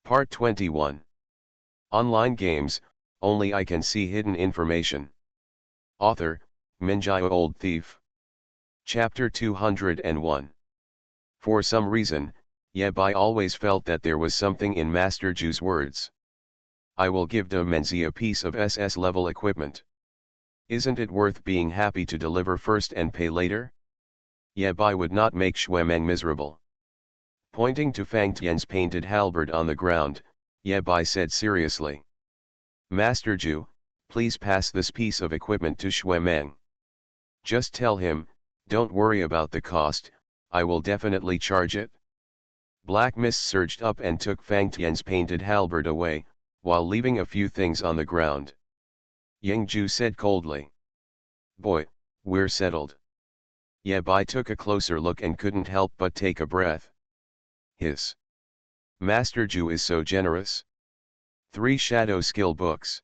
Part 21. Online games, only I can see hidden information. Author, Minjai Old Thief. Chapter 201. For some reason, Yebai always felt that there was something in Master Ju's words. I will give Demenzi a piece of SS level equipment. Isn't it worth being happy to deliver first and pay later? Yebai would not make Xuemeng miserable. Pointing to Fang Tian's painted halberd on the ground, Yebai said seriously. Master Ju, please pass this piece of equipment to Xuemeng. Just tell him, don't worry about the cost, I will definitely charge it. Black mist surged up and took Fang Tian's painted halberd away, while leaving a few things on the ground. Yang Ju said coldly. Boy, we're settled. Yebai took a closer look and couldn't help but take a breath. Hiss. Master Ju is so generous. 3 shadow skill books.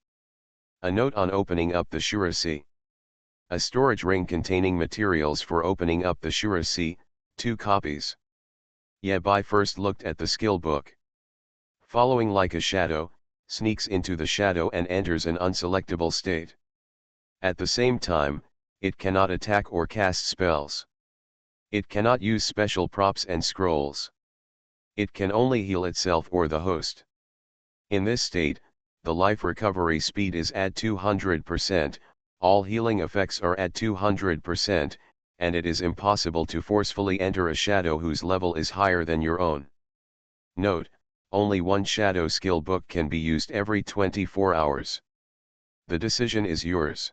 A note on opening up the Shurasi. A storage ring containing materials for opening up the Shurasi, 2 copies. Yebai first looked at the skill book. Following like a shadow, sneaks into the shadow and enters an unselectable state. At the same time, it cannot attack or cast spells. It cannot use special props and scrolls. It can only heal itself or the host. In this state, the life recovery speed is at 200%, all healing effects are at 200%, and it is impossible to forcefully enter a shadow whose level is higher than your own. Note, only 1 shadow skill book can be used every 24 hours. The decision is yours.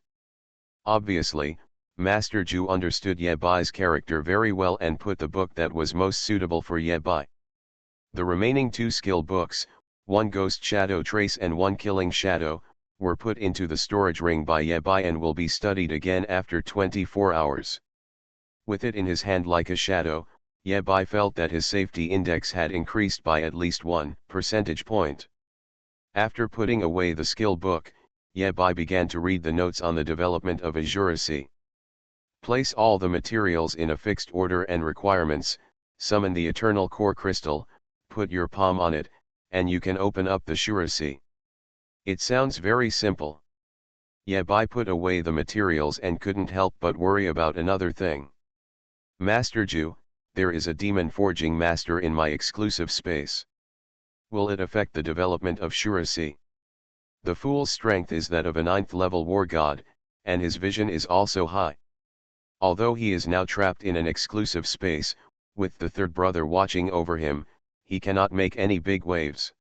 Obviously, Master Ju understood Yebai's character very well and put the book that was most suitable for Yebai. The remaining 2 skill books, 1 Ghost Shadow Trace and 1 Killing Shadow, were put into the storage ring by Yebai and will be studied again after 24 hours. With it in his hand like a shadow, Yebai felt that his safety index had increased by at least 1 percentage point. After putting away the skill book, Yebai began to read the notes on the development of a Juracy. Place all the materials in a fixed order and requirements, summon the eternal core crystal, put your palm on it, and you can open up the Shurasi. It sounds very simple. Yebai put away the materials and couldn't help but worry about another thing. Master Ju, there is a demon forging master in my exclusive space. Will it affect the development of Shurasi? The fool's strength is that of a 9th level war god, and his vision is also high. Although he is now trapped in an exclusive space, with the 3rd brother watching over him, he cannot make any big waves.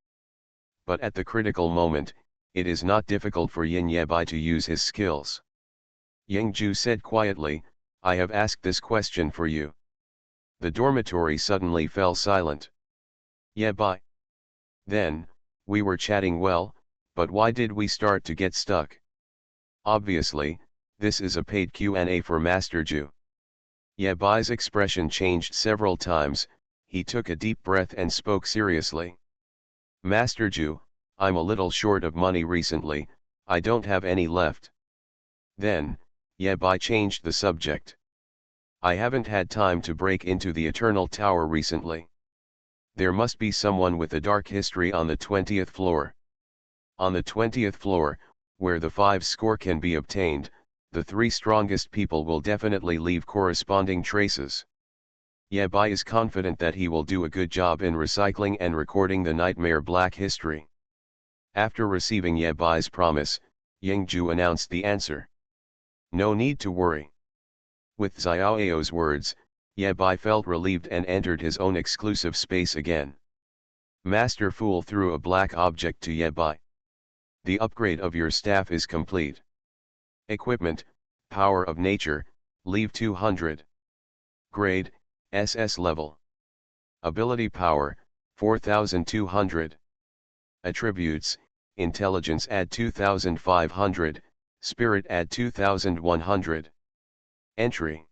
But at the critical moment, it is not difficult for Yin Yebai to use his skills. Yang Ju said quietly, I have asked this question for you. The dormitory suddenly fell silent. Yebai. Then, we were chatting well, but why did we start to get stuck? Obviously, this is a paid Q&A for Master Ju. Yebai's expression changed several times, he took a deep breath and spoke seriously. Master Ju, I'm a little short of money recently, I don't have any left. Then, Yebai changed the subject. I haven't had time to break into the Eternal Tower recently. There must be someone with a dark history on the 20th floor. On the 20th floor, where the 5 score can be obtained, the 3 strongest people will definitely leave corresponding traces. Yebai is confident that he will do a good job in recycling and recording the Nightmare Black history. After receiving Yebai's promise, Yang Ju announced the answer. No need to worry. With Xiaoyao's words, Yebai felt relieved and entered his own exclusive space again. Master Fool threw a black object to Yebai. The upgrade of your staff is complete. Equipment, Power of Nature, Leave 200. Grade, SS level. Ability Power, 4200. Attributes, Intelligence add 2500, Spirit add 2100. Entry.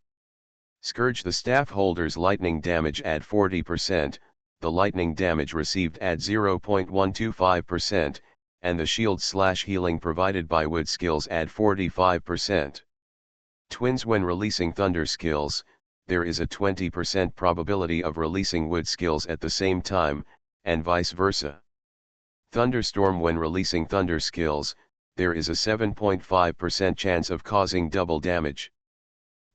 Scourge the staff holder's lightning damage add 40%, the lightning damage received add 0.125%, and the shield/healing provided by wood skills add 45%. Twins. When releasing thunder skills, there is a 20% probability of releasing wood skills at the same time, and vice versa. Thunderstorm. When releasing thunder skills, there is a 7.5% chance of causing double damage.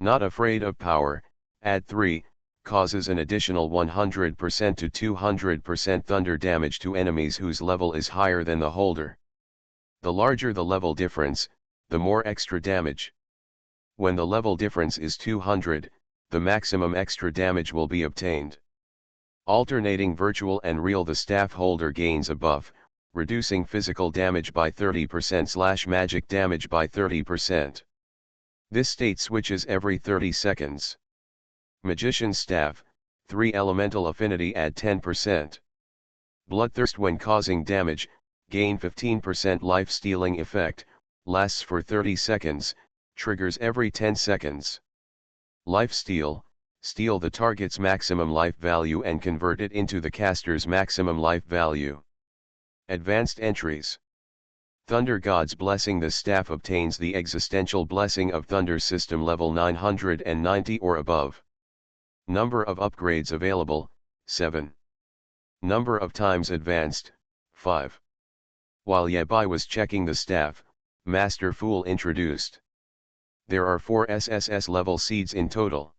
Not Afraid of Power, add 3, causes an additional 100% to 200% thunder damage to enemies whose level is higher than the holder. The larger the level difference, the more extra damage. When the level difference is 200, the maximum extra damage will be obtained. Alternating virtual and real. The staff holder gains a buff, reducing physical damage by 30% / magic damage by 30%. This state switches every 30 seconds. Magician's Staff, 3 elemental affinity, add 10%. Bloodthirst. When causing damage, gain 15% life stealing effect, lasts for 30 seconds, triggers every 10 seconds. Life Steal, steal the target's maximum life value and convert it into the caster's maximum life value. Advanced entries. Thunder God's Blessing. The staff obtains the existential blessing of Thunder system level 990 or above. Number of upgrades available, 7. Number of times advanced, 5. While Yabai was checking the staff, Master Fool introduced. There are 4 SSS level seeds in total.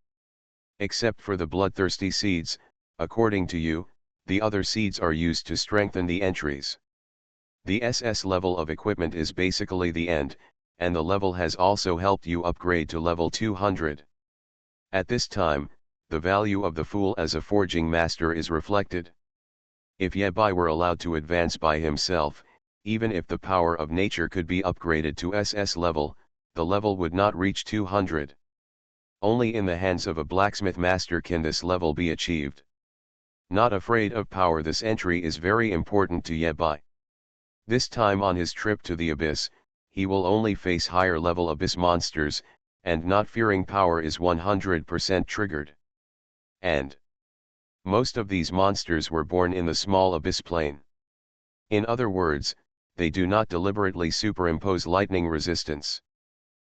Except for the bloodthirsty seeds, according to you, the other seeds are used to strengthen the entries. The SS level of equipment is basically the end, and the level has also helped you upgrade to level 200. At this time, the value of the Fool as a forging master is reflected. If Yabai were allowed to advance by himself, even if the power of nature could be upgraded to SS level, the level would not reach 200. Only in the hands of a blacksmith master can this level be achieved. Not Afraid of Power. This entry is very important to Yabai. This time on his trip to the abyss, he will only face higher level abyss monsters, and not fearing power is 100% triggered. And most of these monsters were born in the small abyss plane. In other words, they do not deliberately superimpose lightning resistance.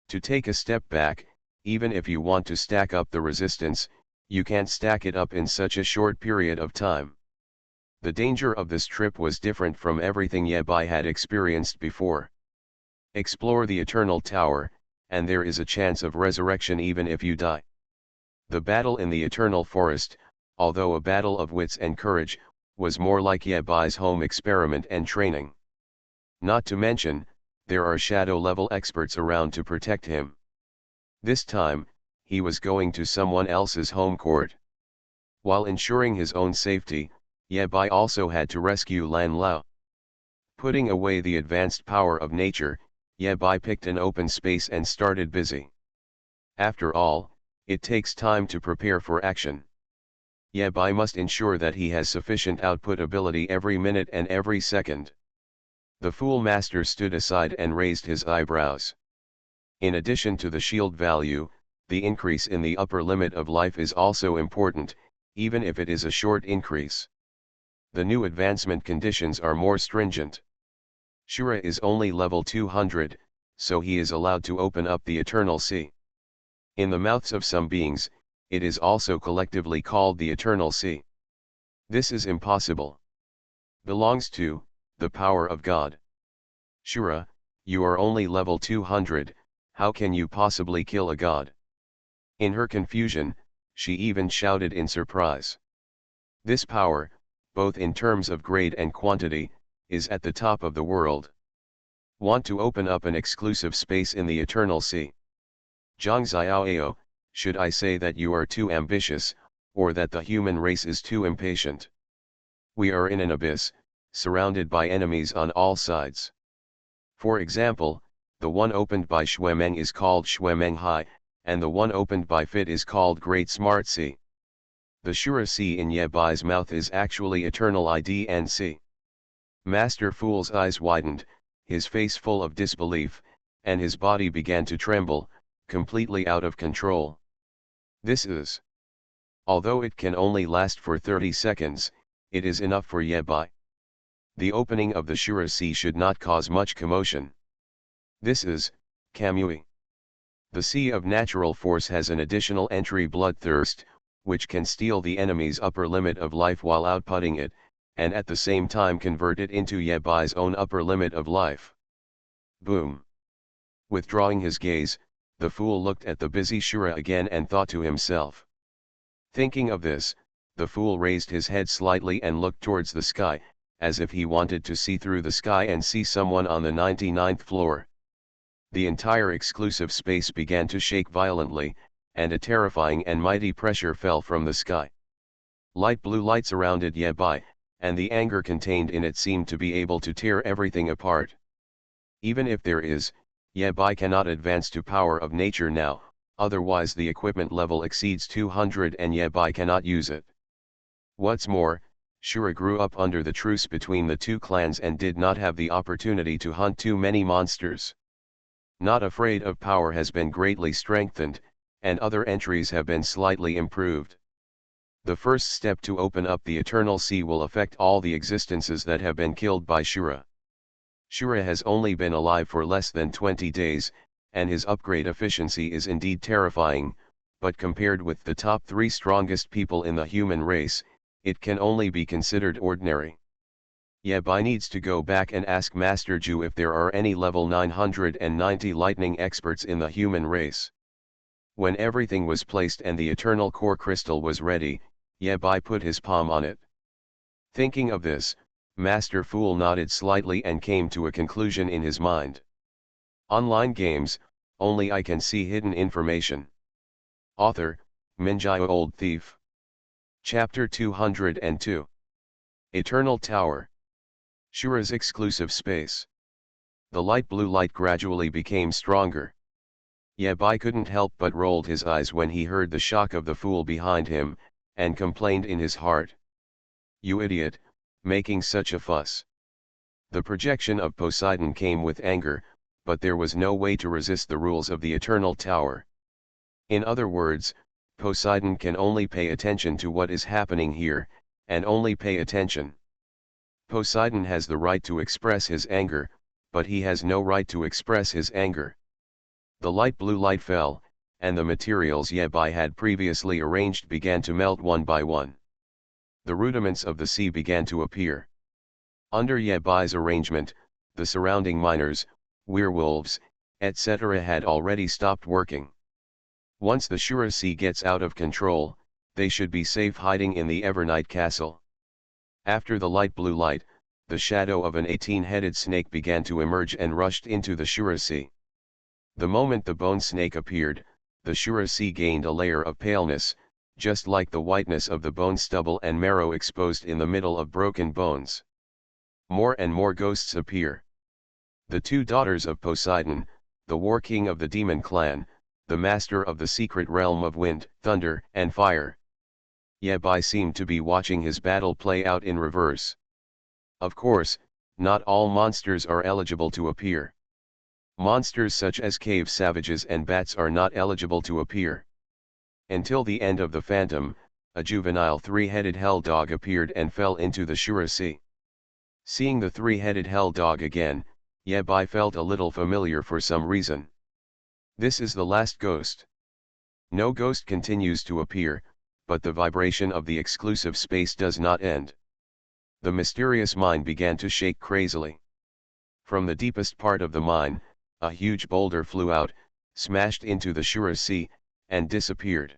To take a step back, even if you want to stack up the resistance, you can't stack it up in such a short period of time. The danger of this trip was different from everything Yabai had experienced before. Explore the Eternal Tower, and there is a chance of resurrection even if you die. The battle in the Eternal Forest, although a battle of wits and courage, was more like Yabai's home experiment and training. Not to mention, there are shadow-level experts around to protect him. This time, he was going to someone else's home court. While ensuring his own safety, Yabai also had to rescue Lan Lao. Putting away the advanced power of nature, Yabai picked an open space and started busy. After all, it takes time to prepare for action. Yabai must ensure that he has sufficient output ability every minute and every second. The Fool Master stood aside and raised his eyebrows. In addition to the shield value, the increase in the upper limit of life is also important, even if it is a short increase. The new advancement conditions are more stringent. Shura is only level 200, so he is allowed to open up the Eternal Sea. In the mouths of some beings, it is also collectively called the Eternal Sea. This is impossible. Belongs to the power of God. Shura, you are only level 200, how can you possibly kill a god? In her confusion, she even shouted in surprise. This power, both in terms of grade and quantity, is at the top of the world. Want to open up an exclusive space in the Eternal Sea? Zhang Xiaoao, should I say that you are too ambitious, or that the human race is too impatient? We are in an abyss, surrounded by enemies on all sides. For example, the one opened by Xuemeng is called Xuemeng Hai, and the one opened by Fit is called Great Smart Sea. The Shura Sea in Yabai's mouth is actually Eternal IDNC. Master Fool's eyes widened, his face full of disbelief, and his body began to tremble, completely out of control. This is. Although it can only last for 30 seconds, it is enough for Yabai. The opening of the Shura Sea should not cause much commotion. This is, Kamui. The Sea of Natural Force has an additional entry, Bloodthirst, which can steal the enemy's upper limit of life while outputting it, and at the same time convert it into Yebai's own upper limit of life. Boom! Withdrawing his gaze, the fool looked at the busy Shura again and thought to himself. Thinking of this, the fool raised his head slightly and looked towards the sky, as if he wanted to see through the sky and see someone on the 99th floor. The entire exclusive space began to shake violently, and a terrifying and mighty pressure fell from the sky. Light blue light surrounded Yebai, and the anger contained in it seemed to be able to tear everything apart. Even if there is, Yebai cannot advance to power of nature now, otherwise the equipment level exceeds 200 and Yebai cannot use it. What's more, Shura grew up under the truce between the two clans and did not have the opportunity to hunt too many monsters. Not Afraid of Power has been greatly strengthened, and other entries have been slightly improved. The first step to open up the Eternal Sea will affect all the existences that have been killed by Shura. Shura has only been alive for less than 20 days, and his upgrade efficiency is indeed terrifying, but compared with the top 3 strongest people in the human race, it can only be considered ordinary. Yebai needs to go back and ask Master Ju if there are any level 990 lightning experts in the human race. When everything was placed and the Eternal Core Crystal was ready, Yebai put his palm on it. Thinking of this, Master Fool nodded slightly and came to a conclusion in his mind. Online games, only I can see hidden information. Author, Minjio Old Thief. Chapter 202. Eternal Tower. Shura's exclusive space. The light blue light gradually became stronger. Yebai couldn't help but rolled his eyes when he heard the shock of the fool behind him, and complained in his heart. You idiot, making such a fuss. The projection of Poseidon came with anger, but there was no way to resist the rules of the Eternal Tower. In other words, Poseidon can only pay attention to what is happening here, and only pay attention. Poseidon has the right to express his anger, but he has no right to express his anger. The light blue light fell, and the materials Yebai had previously arranged began to melt one by one. The rudiments of the sea began to appear. Under Yebai's arrangement, the surrounding miners, werewolves, etc. had already stopped working. Once the Shura Sea gets out of control, they should be safe hiding in the Evernight Castle. After the light blue light, the shadow of an 18-headed snake began to emerge and rushed into the Shura Sea. The moment the bone snake appeared, the Shura Sea gained a layer of paleness, just like the whiteness of the bone stubble and marrow exposed in the middle of broken bones. More and more ghosts appear. The 2 daughters of Poseidon, the war king of the demon clan, the master of the secret realm of wind, thunder, and fire. Yebai seemed to be watching his battle play out in reverse. Of course, not all monsters are eligible to appear. Monsters such as cave savages and bats are not eligible to appear. Until the end of the Phantom, a juvenile 3-headed hell dog appeared and fell into the Shura Sea. Seeing the 3-headed hell dog again, Yebai felt a little familiar for some reason. This is the last ghost. No ghost continues to appear, but the vibration of the exclusive space does not end. The mysterious mine began to shake crazily. From the deepest part of the mine, a huge boulder flew out, smashed into the Shura Sea, and disappeared.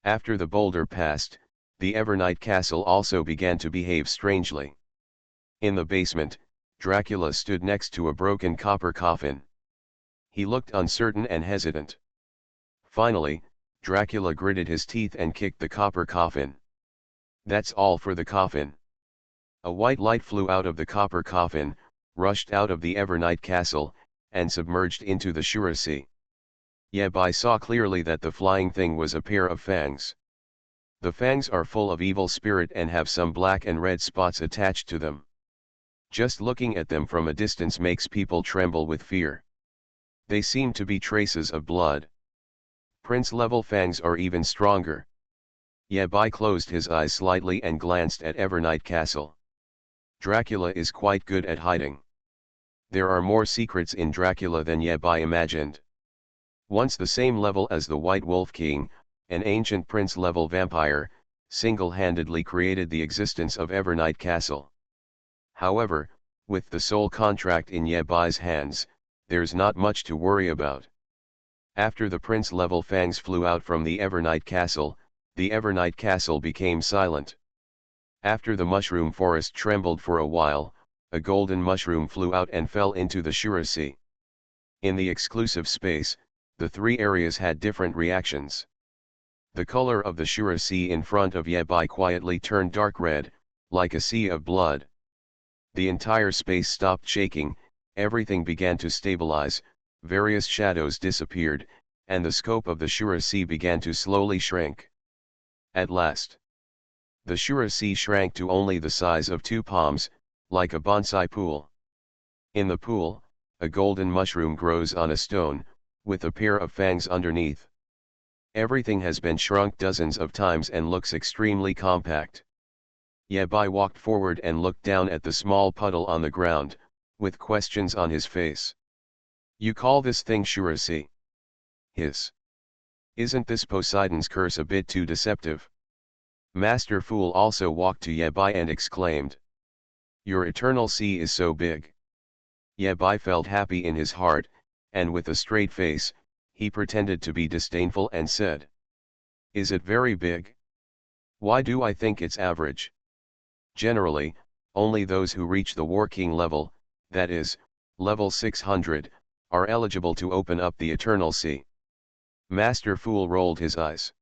After the boulder passed, the Evernight Castle also began to behave strangely. In the basement, Dracula stood next to a broken copper coffin. He looked uncertain and hesitant. Finally, Dracula gritted his teeth and kicked the copper coffin. That's all for the coffin. A white light flew out of the copper coffin, rushed out of the Evernight Castle, and submerged into the Shura Sea. Yebai saw clearly that the flying thing was a pair of fangs. The fangs are full of evil spirit and have some black and red spots attached to them. Just looking at them from a distance makes people tremble with fear. They seem to be traces of blood. Prince-level fangs are even stronger. Yebai closed his eyes slightly and glanced at Evernight Castle. Dracula is quite good at hiding. There are more secrets in Dracula than Yebai imagined. Once the same level as the White Wolf King, an ancient prince-level vampire, single-handedly created the existence of Evernight Castle. However, with the sole contract in Ye Bai's hands, there's not much to worry about. After the prince-level fangs flew out from the Evernight Castle, the Evernight Castle became silent. After the mushroom forest trembled for a while, a golden mushroom flew out and fell into the Shura Sea. In the exclusive space, the three areas had different reactions. The color of the Shura Sea in front of Ye Bai quietly turned dark red, like a sea of blood. The entire space stopped shaking, everything began to stabilize, various shadows disappeared, and the scope of the Shura Sea began to slowly shrink. At last, the Shura Sea shrank to only the size of 2 palms, like a bonsai pool. In the pool, a golden mushroom grows on a stone, with a pair of fangs underneath. Everything has been shrunk dozens of times and looks extremely compact. Ye Bai walked forward and looked down at the small puddle on the ground, with questions on his face. "You call this thing Shura Sea?" "Hiss. Isn't this Poseidon's curse a bit too deceptive?" Master Fool also walked to Ye Bai and exclaimed. "Your eternal sea is so big." Ye Bai felt happy in his heart, and with a straight face, he pretended to be disdainful and said. "Is it very big? Why do I think it's average? Generally, only those who reach the War King level, that is, level 600, are eligible to open up the Eternal Sea." Master Fool rolled his eyes.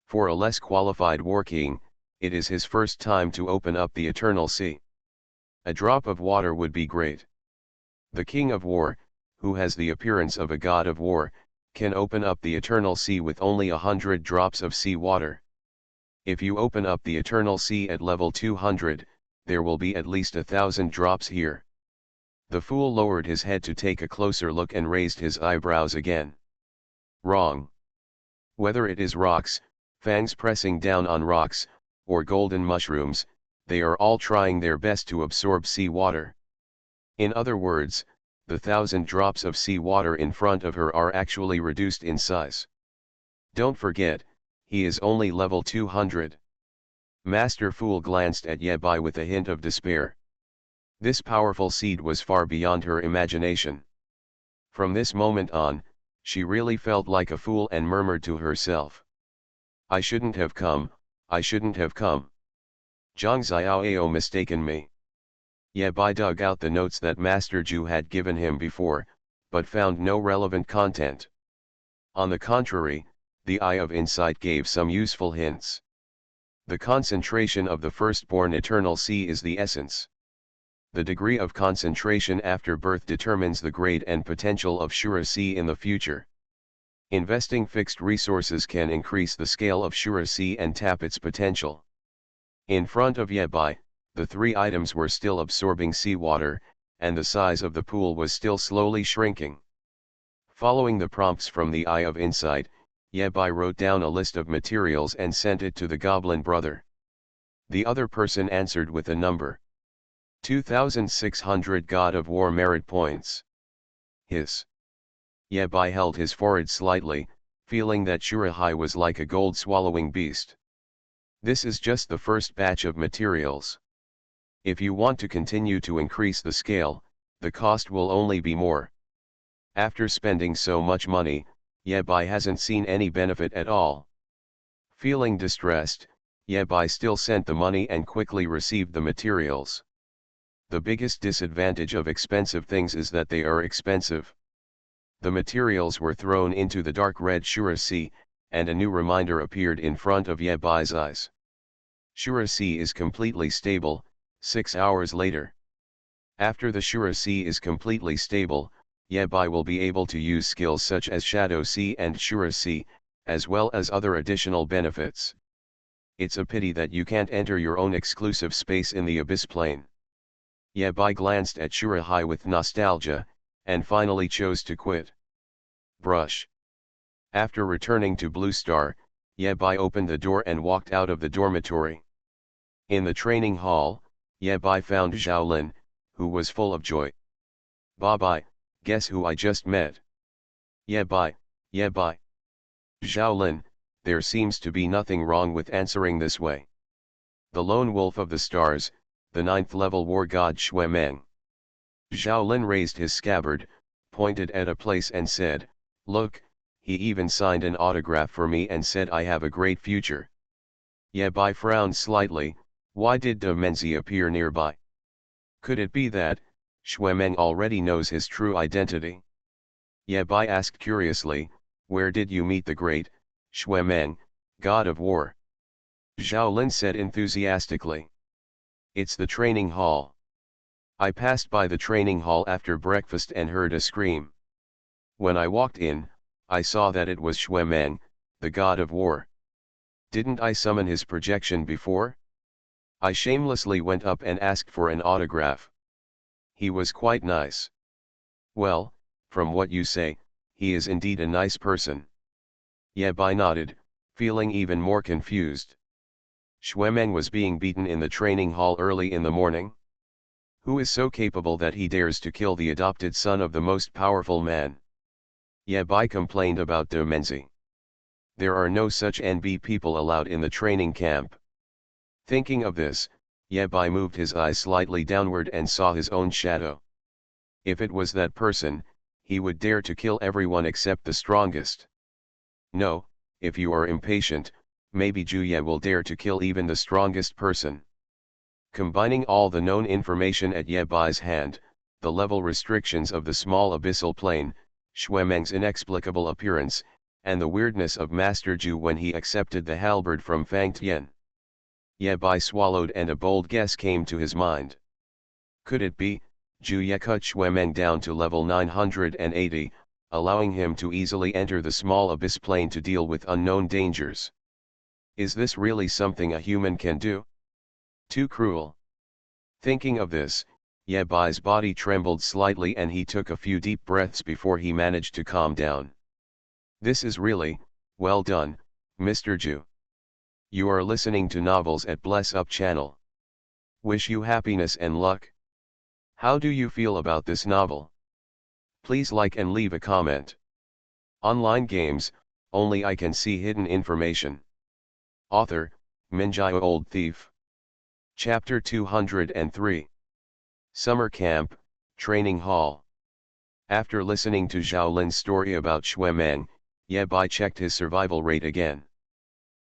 For a less qualified War King, it is his first time to open up the Eternal Sea. A drop of water would be great. The King of War, who has the appearance of a god of war, can open up the Eternal Sea with only 100 drops of sea water. If you open up the Eternal Sea at level 200, there will be at least 1,000 drops here. The fool lowered his head to take a closer look and raised his eyebrows again. Wrong. Whether it is rocks, fangs pressing down on rocks, or golden mushrooms, they are all trying their best to absorb sea water. In other words, the 1,000 drops of sea water in front of her are actually reduced in size. Don't forget, he is only level 200. Master Fool glanced at Ye Bai with a hint of despair. This powerful seed was far beyond her imagination. From this moment on, she really felt like a fool and murmured to herself. "I shouldn't have come, I shouldn't have come. Zhang Xiaoao mistaken me." Ye Bai dug out the notes that Master Zhu had given him before, but found no relevant content. On the contrary, the Eye of Insight gave some useful hints. The concentration of the firstborn Eternal Sea is the essence. The degree of concentration after birth determines the grade and potential of Shura Sea in the future. Investing fixed resources can increase the scale of Shura Sea and tap its potential. In front of Ye Bai, the three items were still absorbing seawater, and the size of the pool was still slowly shrinking. Following the prompts from the Eye of Insight, Ye Bai wrote down a list of materials and sent it to the goblin brother. The other person answered with a number. 2,600 God of War merit points. Hiss. Ye Bai held his forehead slightly, feeling that Shurahai was like a gold-swallowing beast. This is just the first batch of materials. If you want to continue to increase the scale, the cost will only be more. After spending so much money, Ye Bai hasn't seen any benefit at all. Feeling distressed, Ye Bai still sent the money and quickly received the materials. The biggest disadvantage of expensive things is that they are expensive. The materials were thrown into the dark red Shura Sea, and a new reminder appeared in front of Ye Bai's eyes. Shura Sea is completely stable, 6 hours later. After the Shura Sea is completely stable, Ye Bai will be able to use skills such as Shadow Sea and Shura Sea, as well as other additional benefits. It's a pity that you can't enter your own exclusive space in the Abyss Plane. Ye Bai glanced at Shurahai with nostalgia, and finally chose to quit. Brush. After returning to Blue Star, Ye Bai opened the door and walked out of the dormitory. In the training hall, Ye Bai found Zhaolin, who was full of joy. "Bai, guess who I just met?" Ye Bai, Ye Bai. Zhaolin, there seems to be nothing wrong with answering this way. The lone wolf of the stars, the ninth level war god Shui Meng. Zhao Lin raised his scabbard, pointed at a place and said, "Look, he even signed an autograph for me and said I have a great future." Ye Bai frowned slightly. Why did De Menzi appear nearby? Could it be that Shui Meng already knows his true identity? Ye Bai asked curiously, "Where did you meet the great Shui Meng, god of war?" Zhao Lin said enthusiastically, "It's the training hall. I passed by the training hall after breakfast and heard a scream. When I walked in, I saw that it was Shui Meng, the god of war. Didn't I summon his projection before? I shamelessly went up and asked for an autograph. He was quite nice." "Well, from what you say, he is indeed a nice person." Ye Bai nodded, feeling even more confused. Shui Meng was being beaten in the training hall early in the morning? Who is so capable that he dares to kill the adopted son of the most powerful man? Ye Bai complained about De Menzi. There are no such NB people allowed in the training camp. Thinking of this, Ye Bai moved his eyes slightly downward and saw his own shadow. If it was that person, he would dare to kill everyone except the strongest. No, if you are impatient, maybe Juye will dare to kill even the strongest person. Combining all the known information at Ye Bai's hand, the level restrictions of the small abyssal plane, Shui Meng's inexplicable appearance, and the weirdness of Master Ju when he accepted the halberd from Fang Tian. Ye Bai swallowed and a bold guess came to his mind. Could it be, Juye cut Shui Meng down to level 980, allowing him to easily enter the small abyss plane to deal with unknown dangers? Is this really something a human can do? Too cruel. Thinking of this, Ye Bai's body trembled slightly and he took a few deep breaths before he managed to calm down. "This is really, well done, Mr. Ju. You are listening to novels at Bless Up channel. Wish you happiness and luck. How do you feel about this novel? Please like and leave a comment. Online games, only I can see hidden information." Author, Minjai Old Thief. Chapter 203. Summer Camp, Training Hall. After listening to Zhao Lin's story about Shui Meng, Ye Bai checked his survival rate again.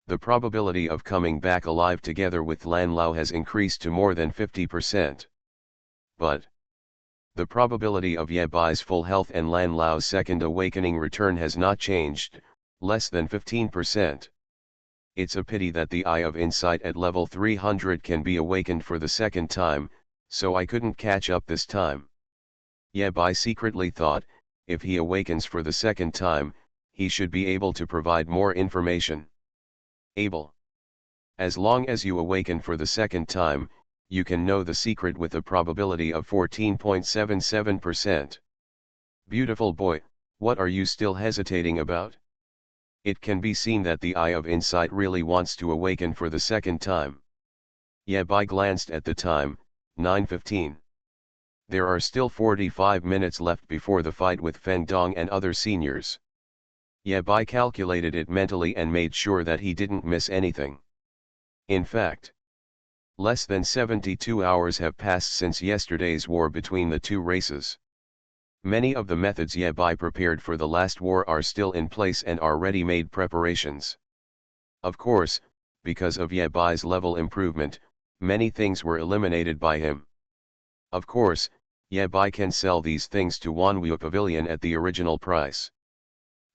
The probability of coming back alive together with Lan Lao has increased to more than 50%. But the probability of Ye Bai's full health and Lan Lao's second awakening return has not changed, less than 15%. It's a pity that the Eye of Insight at level 300 can be awakened for the second time, so I couldn't catch up this time. Ye Bai secretly thought, if he awakens for the second time, he should be able to provide more information. Able. As long as you awaken for the second time, you can know the secret with a probability of 14.77%. Beautiful boy, what are you still hesitating about? It can be seen that the Eye of Insight really wants to awaken for the second time. Ye Bai glanced at the time, 9:15. There are still 45 minutes left before the fight with Feng Dong and other seniors. Ye Bai calculated it mentally and made sure that he didn't miss anything. In fact, less than 72 hours have passed since yesterday's war between the two races. Many of the methods Ye Bai prepared for the last war are still in place and are ready-made preparations. Of course, because of Ye Bai's level improvement, many things were eliminated by him. Of course, Ye Bai can sell these things to Wanwu Pavilion at the original price.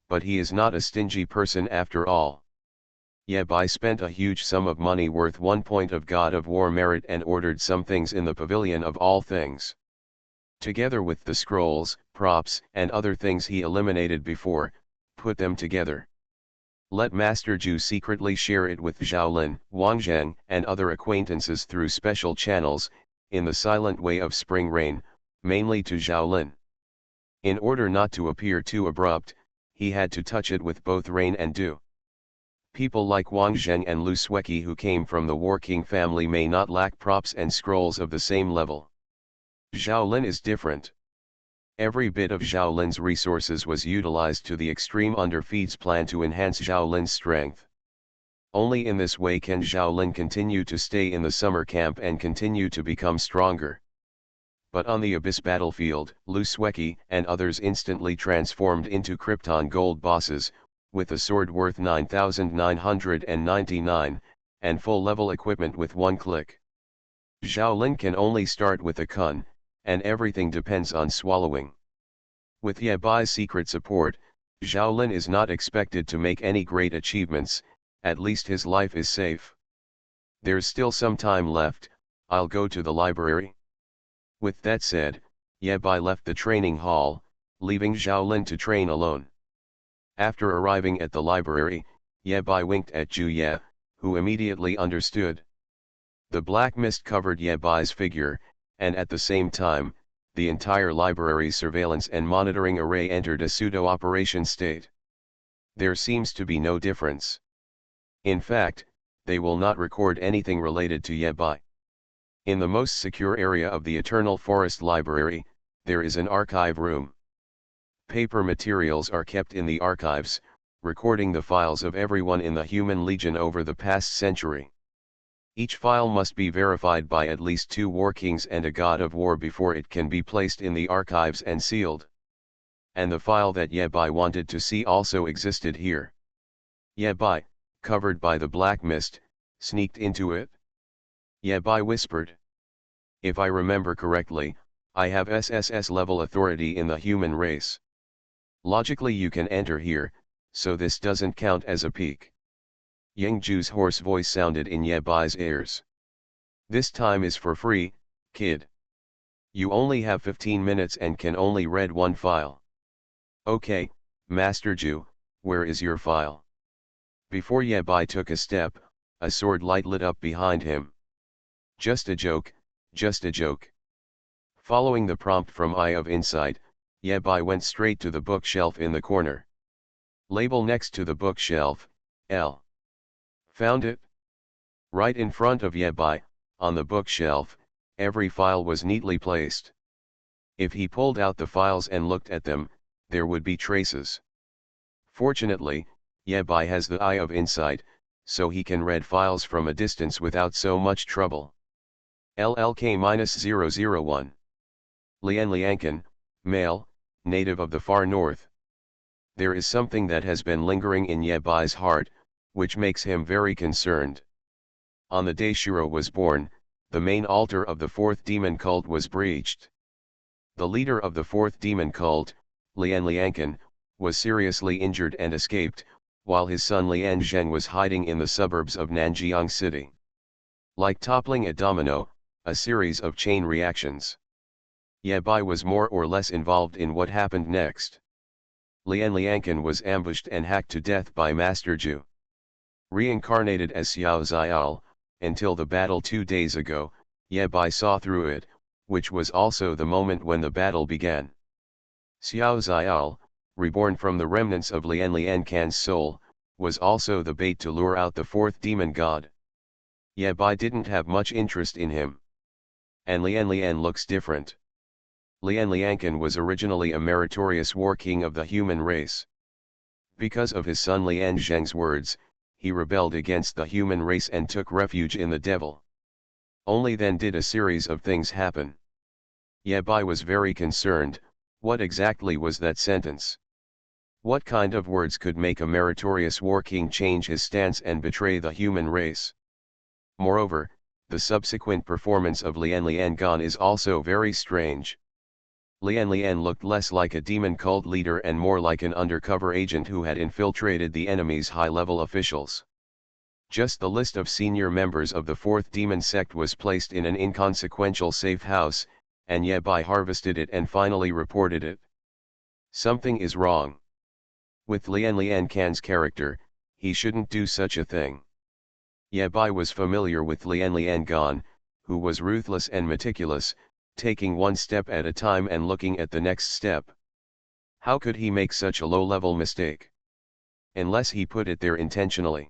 But he is not a stingy person after all. Ye Bai spent a huge sum of money worth 1 point of God of War merit and ordered some things in the pavilion of all things. Together with the scrolls, props, and other things he eliminated before, put them together. Let Master Ju secretly share it with Zhaolin, Wang Zheng, and other acquaintances through special channels, in the silent way of spring rain, mainly to Zhaolin. In order not to appear too abrupt, he had to touch it with both rain and dew. People like Wang Zheng and Lu Sueki who came from the War King family may not lack props and scrolls of the same level. Zhaolin is different. Every bit of Zhaolin's resources was utilized to the extreme under Feed's plan to enhance Zhaolin's strength. Only in this way can Xiaolin continue to stay in the summer camp and continue to become stronger. But on the Abyss battlefield, Lu Sueki and others instantly transformed into Krypton gold bosses, with a sword worth 9,999, and full-level equipment with one click. Xiaolin can only start with a kun, and everything depends on swallowing. With Ye Bai's secret support, Xiaolin is not expected to make any great achievements, at least his life is safe. There's still some time left, I'll go to the library. With that said, Ye Bai left the training hall, leaving Xiaolin to train alone. After arriving at the library, Ye Bai winked at Zhu Ye, who immediately understood. The black mist covered Ye Bai's figure, and at the same time, the entire library's surveillance and monitoring array entered a pseudo-operation state. There seems to be no difference. In fact, they will not record anything related to Ye Bai. In the most secure area of the Eternal Forest Library, there is an archive room. Paper materials are kept in the archives, recording the files of everyone in the Human Legion over the past century. Each file must be verified by at least 2 war kings and a god of war before it can be placed in the archives and sealed. And the file that Ye Bai wanted to see also existed here. Ye Bai, covered by the black mist, sneaked into it. Ye Bai whispered. If I remember correctly, I have SSS level authority in the human race. Logically you can enter here, so this doesn't count as a peek. Yang Ju's hoarse voice sounded in Ye Bai's ears. This time is for free, kid. You only have 15 minutes and can only read one file. Okay, Master Ju, where is your file? Before Ye Bai took a step, a sword light lit up behind him. Just a joke, just a joke. Following the prompt from Eye of Insight, Ye Bai went straight to the bookshelf in the corner. Label next to the bookshelf, L. Found it? Right in front of Ye Bai, on the bookshelf, every file was neatly placed. If he pulled out the files and looked at them, there would be traces. Fortunately, Ye Bai has the Eye of Insight, so he can read files from a distance without so much trouble. LLK-001. Lian Liankan, male, native of the far north. There is something that has been lingering in Ye Bai's heart, which makes him very concerned. On the day Shiro was born, the main altar of the 4th demon cult was breached. The leader of the 4th demon cult, Lian Liankan, was seriously injured and escaped, while his son Lian Zheng was hiding in the suburbs of Nanjiang City. Like toppling a domino, a series of chain reactions. Ye Bai was more or less involved in what happened next. Lian Liankan was ambushed and hacked to death by Master Ju. Reincarnated as Xiao Zial, until the battle 2 days ago, Ye Bai saw through it, which was also the moment when the battle began. Xiao Zial, reborn from the remnants of Lian Liankan's soul, was also the bait to lure out the 4th demon god. Ye Bai didn't have much interest in him. And Lian looks different. Lian Liankan was originally a meritorious war king of the human race. Because of his son Lian Zheng's words, he rebelled against the human race and took refuge in the devil. Only then did a series of things happen. Ye Bai was very concerned. What exactly was that sentence? What kind of words could make a meritorious war king change his stance and betray the human race? Moreover, the subsequent performance of Lian Liangan is also very strange. Lian looked less like a demon cult leader and more like an undercover agent who had infiltrated the enemy's high-level officials. Just the list of senior members of the 4th demon sect was placed in an inconsequential safe house, and Ye Bai harvested it and finally reported it. Something is wrong. With Lian Liankan's character, he shouldn't do such a thing. Ye Bai was familiar with Lian Liangan, who was ruthless and meticulous, taking one step at a time and looking at the next step. How could he make such a low-level mistake? Unless he put it there intentionally.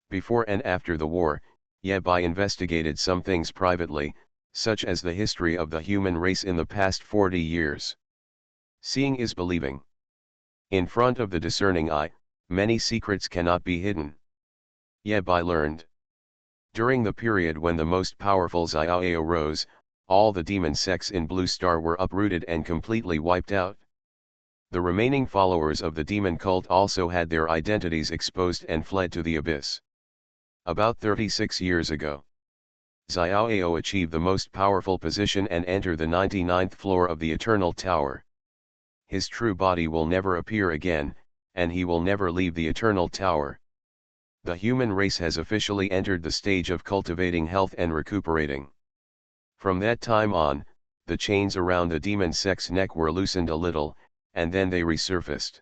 Before and after the war, Ye Bai investigated some things privately, such as the history of the human race in the past 40 years. Seeing is believing. In front of the discerning eye, many secrets cannot be hidden. Yebai learned. During the period when the most powerful Xiaoao rose, all the demon sects in Blue Star were uprooted and completely wiped out. The remaining followers of the demon cult also had their identities exposed and fled to the abyss. About 36 years ago, Xiaoao achieved the most powerful position and entered the 99th floor of the Eternal Tower. His true body will never appear again, and he will never leave the Eternal Tower. The human race has officially entered the stage of cultivating health and recuperating. From that time on, the chains around the demon sect's neck were loosened a little, and then they resurfaced.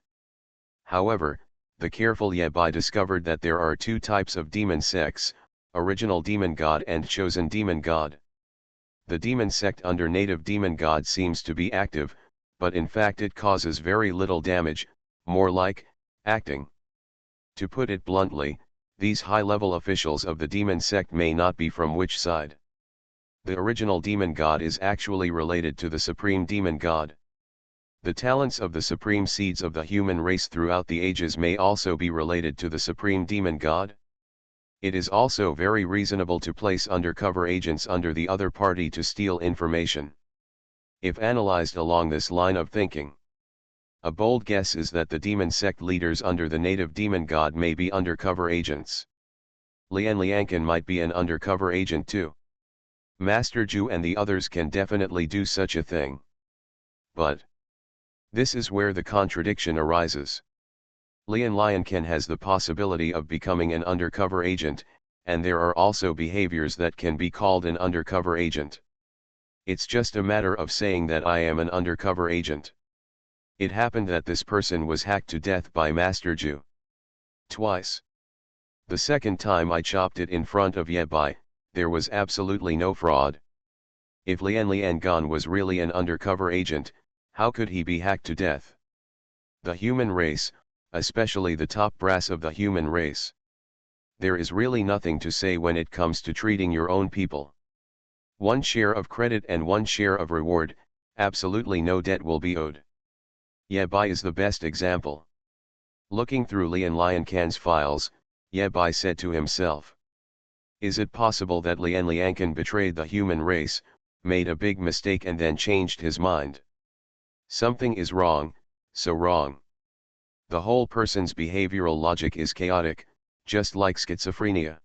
However, the careful Yebai discovered that there are two types of demon sects, original demon god and chosen demon god. The demon sect under native demon god seems to be active, but in fact it causes very little damage, more like acting. To put it bluntly, these high-level officials of the demon sect may not be from which side. The original demon god is actually related to the supreme demon god. The talents of the supreme seeds of the human race throughout the ages may also be related to the supreme demon god. It is also very reasonable to place undercover agents under the other party to steal information. If analyzed along this line of thinking, a bold guess is that the demon sect leaders under the native demon god may be undercover agents. Lian Liankan might be an undercover agent too. Master Zhu and the others can definitely do such a thing. But this is where the contradiction arises. Lian Liankan has the possibility of becoming an undercover agent, and there are also behaviors that can be called an undercover agent. It's just a matter of saying that I am an undercover agent. It happened that this person was hacked to death by Master Zhu. Twice. The second time I chopped it in front of Yebai, there was absolutely no fraud. If Lian Liangan was really an undercover agent, how could he be hacked to death? The human race, especially the top brass of the human race. There is really nothing to say when it comes to treating your own people. One share of credit and one share of reward, absolutely no debt will be owed. Yebai is the best example. Looking through Lian Liankan's files, Yebai said to himself. Is it possible that Lian Liankan betrayed the human race, made a big mistake and then changed his mind? Something is wrong, so wrong. The whole person's behavioral logic is chaotic, just like schizophrenia.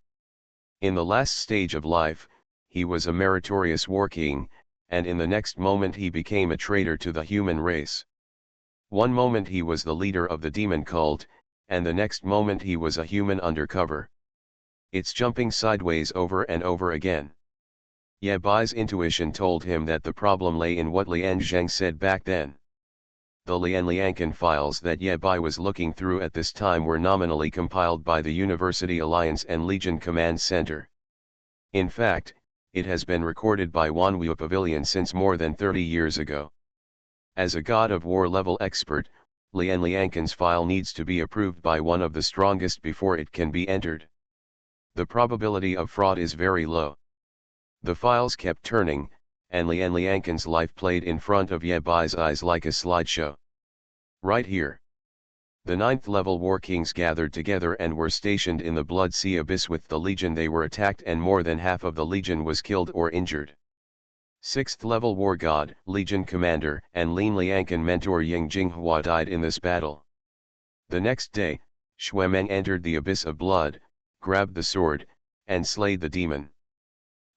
In the last stage of life, he was a meritorious war king, and in the next moment he became a traitor to the human race. One moment he was the leader of the demon cult, and the next moment he was a human undercover. It's jumping sideways over and over again. Yebai's intuition told him that the problem lay in what Lian Zheng said back then. The Lian Liankan files that Yebai was looking through at this time were nominally compiled by the University Alliance and Legion Command Center. In fact, it has been recorded by Wanwu Pavilion since more than 30 years ago. As a God of War level expert, Lian Liankan's file needs to be approved by one of the strongest before it can be entered. The probability of fraud is very low. The files kept turning, and Lian Liankan's life played in front of Yebai's eyes like a slideshow. Right here. The 9th level war kings gathered together and were stationed in the Blood Sea Abyss with the legion. They were attacked and more than half of the legion was killed or injured. 6th level war god, legion commander, and Lian Liankan mentor Ying Jinghua died in this battle. The next day, Xuemeng entered the Abyss of Blood, grabbed the sword, and slayed the demon.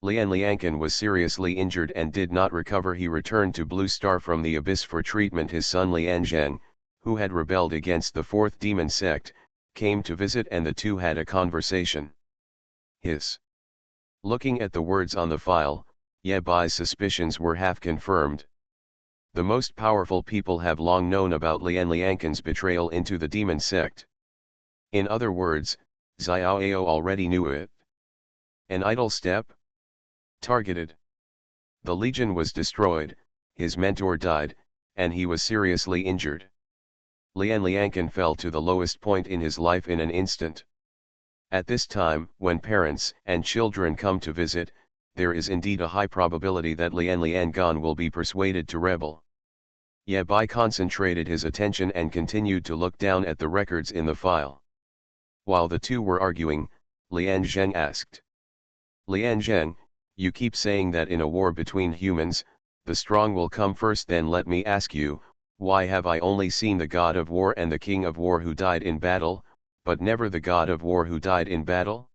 Lian Liankan was seriously injured and did not recover. He returned to Blue Star from the Abyss for treatment. His son Lian Zheng, who had rebelled against the 4th demon sect, came to visit and the two had a conversation. Looking at the words on the file, Yebai's suspicions were half confirmed. The most powerful people have long known about Lian Liankan's betrayal into the demon sect. In other words, Xiaoao already knew it. An idle step? Targeted. The legion was destroyed, his mentor died, and he was seriously injured. Lian Liankan fell to the lowest point in his life in an instant. At this time, when parents and children come to visit, there is indeed a high probability that Lian Liangan will be persuaded to rebel. Yebai concentrated his attention and continued to look down at the records in the file. While the two were arguing, Lian Zheng asked. Lian Zheng, you keep saying that in a war between humans, the strong will come first. Then let me ask you, why have I only seen the god of war and the king of war who died in battle, but never the god of war who died in battle?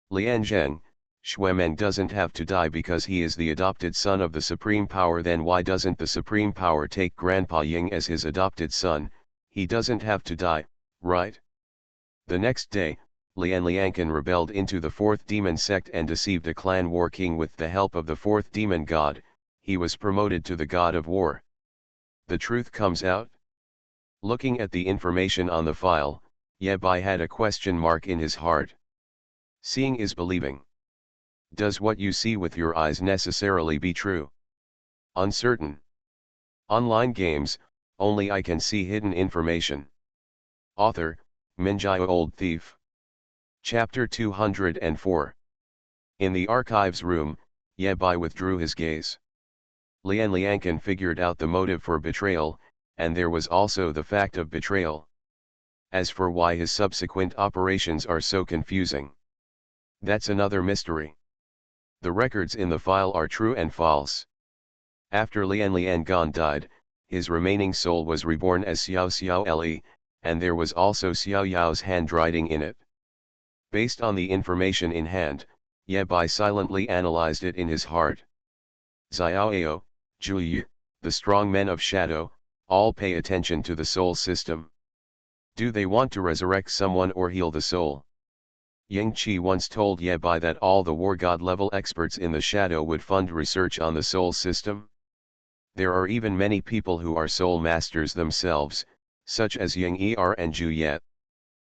Lian Zheng, Xuemeng doesn't have to die because he is the adopted son of the supreme power. Then why doesn't the supreme power take Grandpa Ying as his adopted son? He doesn't have to die, right? The next day, Lian Liankan rebelled into the fourth demon sect and deceived a clan war king with the help of the fourth demon god. He was promoted to the god of war. The truth comes out. Looking at the information on the file, Ye Bai had a question mark in his heart. Seeing is believing. Does what you see with your eyes necessarily be true? Uncertain. Online games, only I can see hidden information. Author, Minjai Old Thief. Chapter 204. In the archives room, Ye Bai withdrew his gaze. Lian Liankan figured out the motive for betrayal, and there was also the fact of betrayal. As for why his subsequent operations are so confusing, that's another mystery. The records in the file are true and false. After Lian Liangan died, his remaining soul was reborn as Xiao Xiao Le, and there was also Xiao Yao's handwriting in it. Based on the information in hand, Ye Bai silently analyzed it in his heart. Xiao, Zhu, the strong men of shadow, all pay attention to the soul system. Do they want to resurrect someone or heal the soul? Yang Qi once told Ye Bai that all the war god level experts in the shadow would fund research on the soul system. There are even many people who are soul masters themselves, such as Yang Er and Zhu Ye.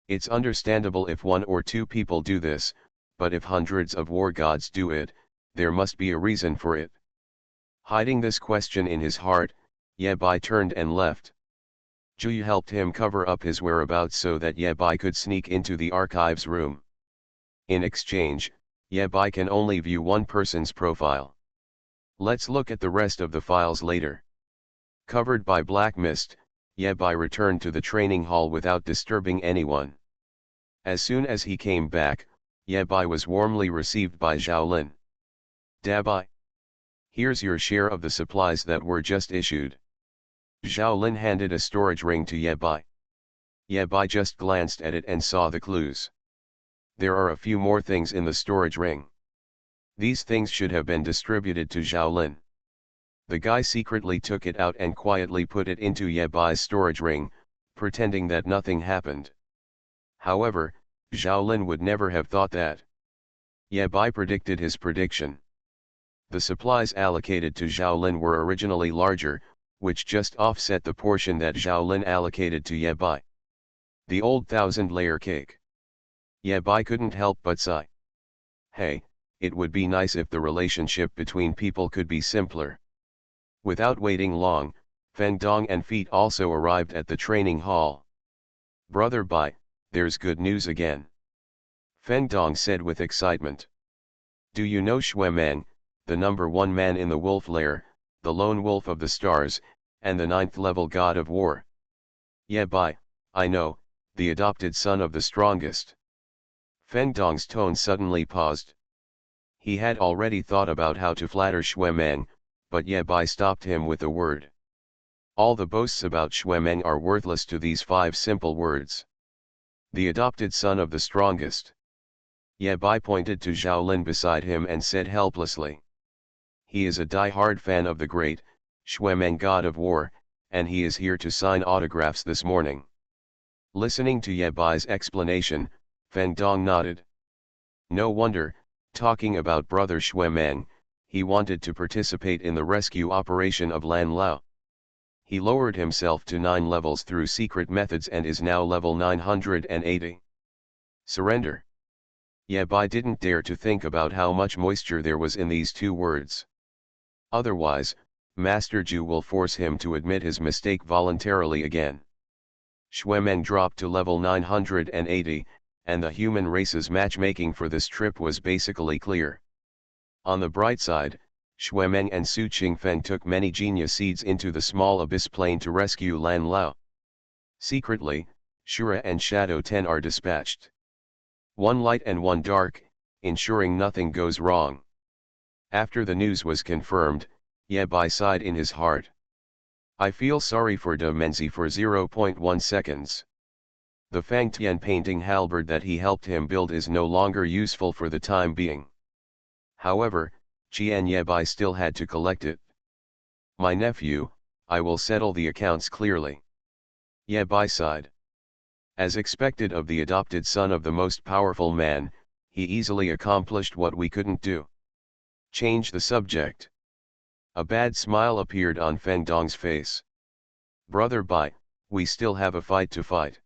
It's understandable if one or two people do this, but if hundreds of war gods do it, there must be a reason for it. Hiding this question in his heart, Ye Bai turned and left. Zhu helped him cover up his whereabouts so that Ye Bai could sneak into the archives room. In exchange, Ye Bai can only view one person's profile. Let's look at the rest of the files later. Covered by black mist, Ye Bai returned to the training hall without disturbing anyone. As soon as he came back, Ye Bai was warmly received by Zhao Lin. Dabai. Here's your share of the supplies that were just issued. Zhao Lin handed a storage ring to Ye Bai. Ye Bai just glanced at it and saw the clues. There are a few more things in the storage ring. These things should have been distributed to Zhao Lin. The guy secretly took it out and quietly put it into Ye Bai's storage ring, pretending that nothing happened. However, Zhao Lin would never have thought that. Ye Bai predicted his prediction. The supplies allocated to Zhao Lin were originally larger, which just offset the portion that Zhao Lin allocated to Ye Bai. The old 1,000-layer cake. Ye Bai couldn't help but sigh. Hey, it would be nice if the relationship between people could be simpler. Without waiting long, Feng Dong and Feet also arrived at the training hall. Brother Bai, there's good news again. Feng Dong said with excitement. Do you know Xuemeng, the #1 man in the wolf lair, the lone wolf of the stars, and the 9th level god of war? Ye Bai, I know, the adopted son of the strongest. Feng Dong's tone suddenly paused. He had already thought about how to flatter Xuemeng, but Ye Bai stopped him with a word. All the boasts about Xuemeng are worthless to these 5 simple words. The adopted son of the strongest. Ye Bai pointed to Zhao Lin beside him and said helplessly. He is a die-hard fan of the great, Xuemeng god of war, and he is here to sign autographs this morning. Listening to Ye Bai's explanation, Feng Dong nodded. No wonder, talking about brother Xuemeng, he wanted to participate in the rescue operation of Lan Lao. He lowered himself to 9 levels through secret methods and is now level 980. Surrender. Ye Bai didn't dare to think about how much moisture there was in these 2 words. Otherwise, Master Zhu will force him to admit his mistake voluntarily again. Xuemeng dropped to level 980, and the human race's matchmaking for this trip was basically clear. On the bright side, Xuemeng and Su Qingfeng took many genius seeds into the small abyss plane to rescue Lan Lao. Secretly, Shura and Shadow 10 are dispatched. One light and one dark, ensuring nothing goes wrong. After the news was confirmed, Ye Bai sighed in his heart. I feel sorry for De Menzi for 0.1 seconds. The Fang Tian painting halberd that he helped him build is no longer useful for the time being. However, Qian Ye Bai still had to collect it. My nephew, I will settle the accounts clearly. Ye Bai sighed. As expected of the adopted son of the most powerful man, he easily accomplished what we couldn't do. Change the subject. A bad smile appeared on Feng Dong's face. Brother Bai, we still have a fight to fight.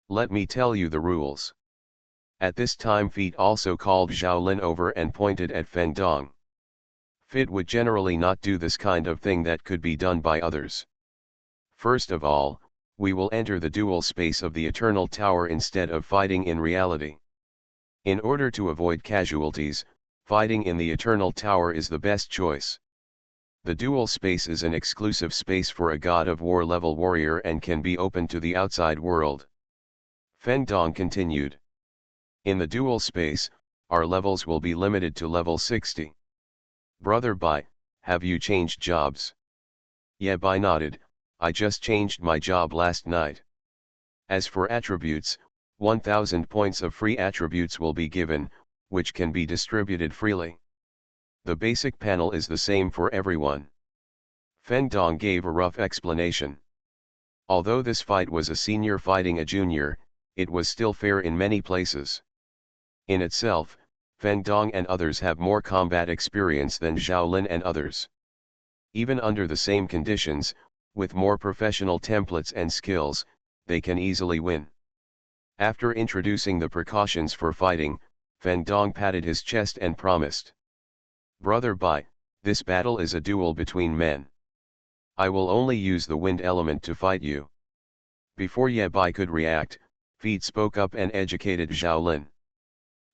Let me tell you the rules. At this time Feet also called Zhao Lin over and pointed at Feng Dong. Fit would generally not do this kind of thing that could be done by others. First of all, we will enter the dual space of the Eternal Tower instead of fighting in reality. In order to avoid casualties, fighting in the Eternal Tower is the best choice. The dual space is an exclusive space for a God of War level warrior and can be open to the outside world. Feng Dong continued. In the dual space, our levels will be limited to level 60. Brother Bai, have you changed jobs? Ye Bai nodded, I just changed my job last night. As for attributes, 1000 points of free attributes will be given, which can be distributed freely. The basic panel is the same for everyone. Feng Dong gave a rough explanation. Although this fight was a senior fighting a junior, it was still fair in many places. In itself, Feng Dong and others have more combat experience than Zhao Lin and others. Even under the same conditions, with more professional templates and skills, they can easily win. After introducing the precautions for fighting, Feng Dong patted his chest and promised. Brother Bai, this battle is a duel between men. I will only use the wind element to fight you. Before Ye Bai could react, Feet spoke up and educated Zhao Lin.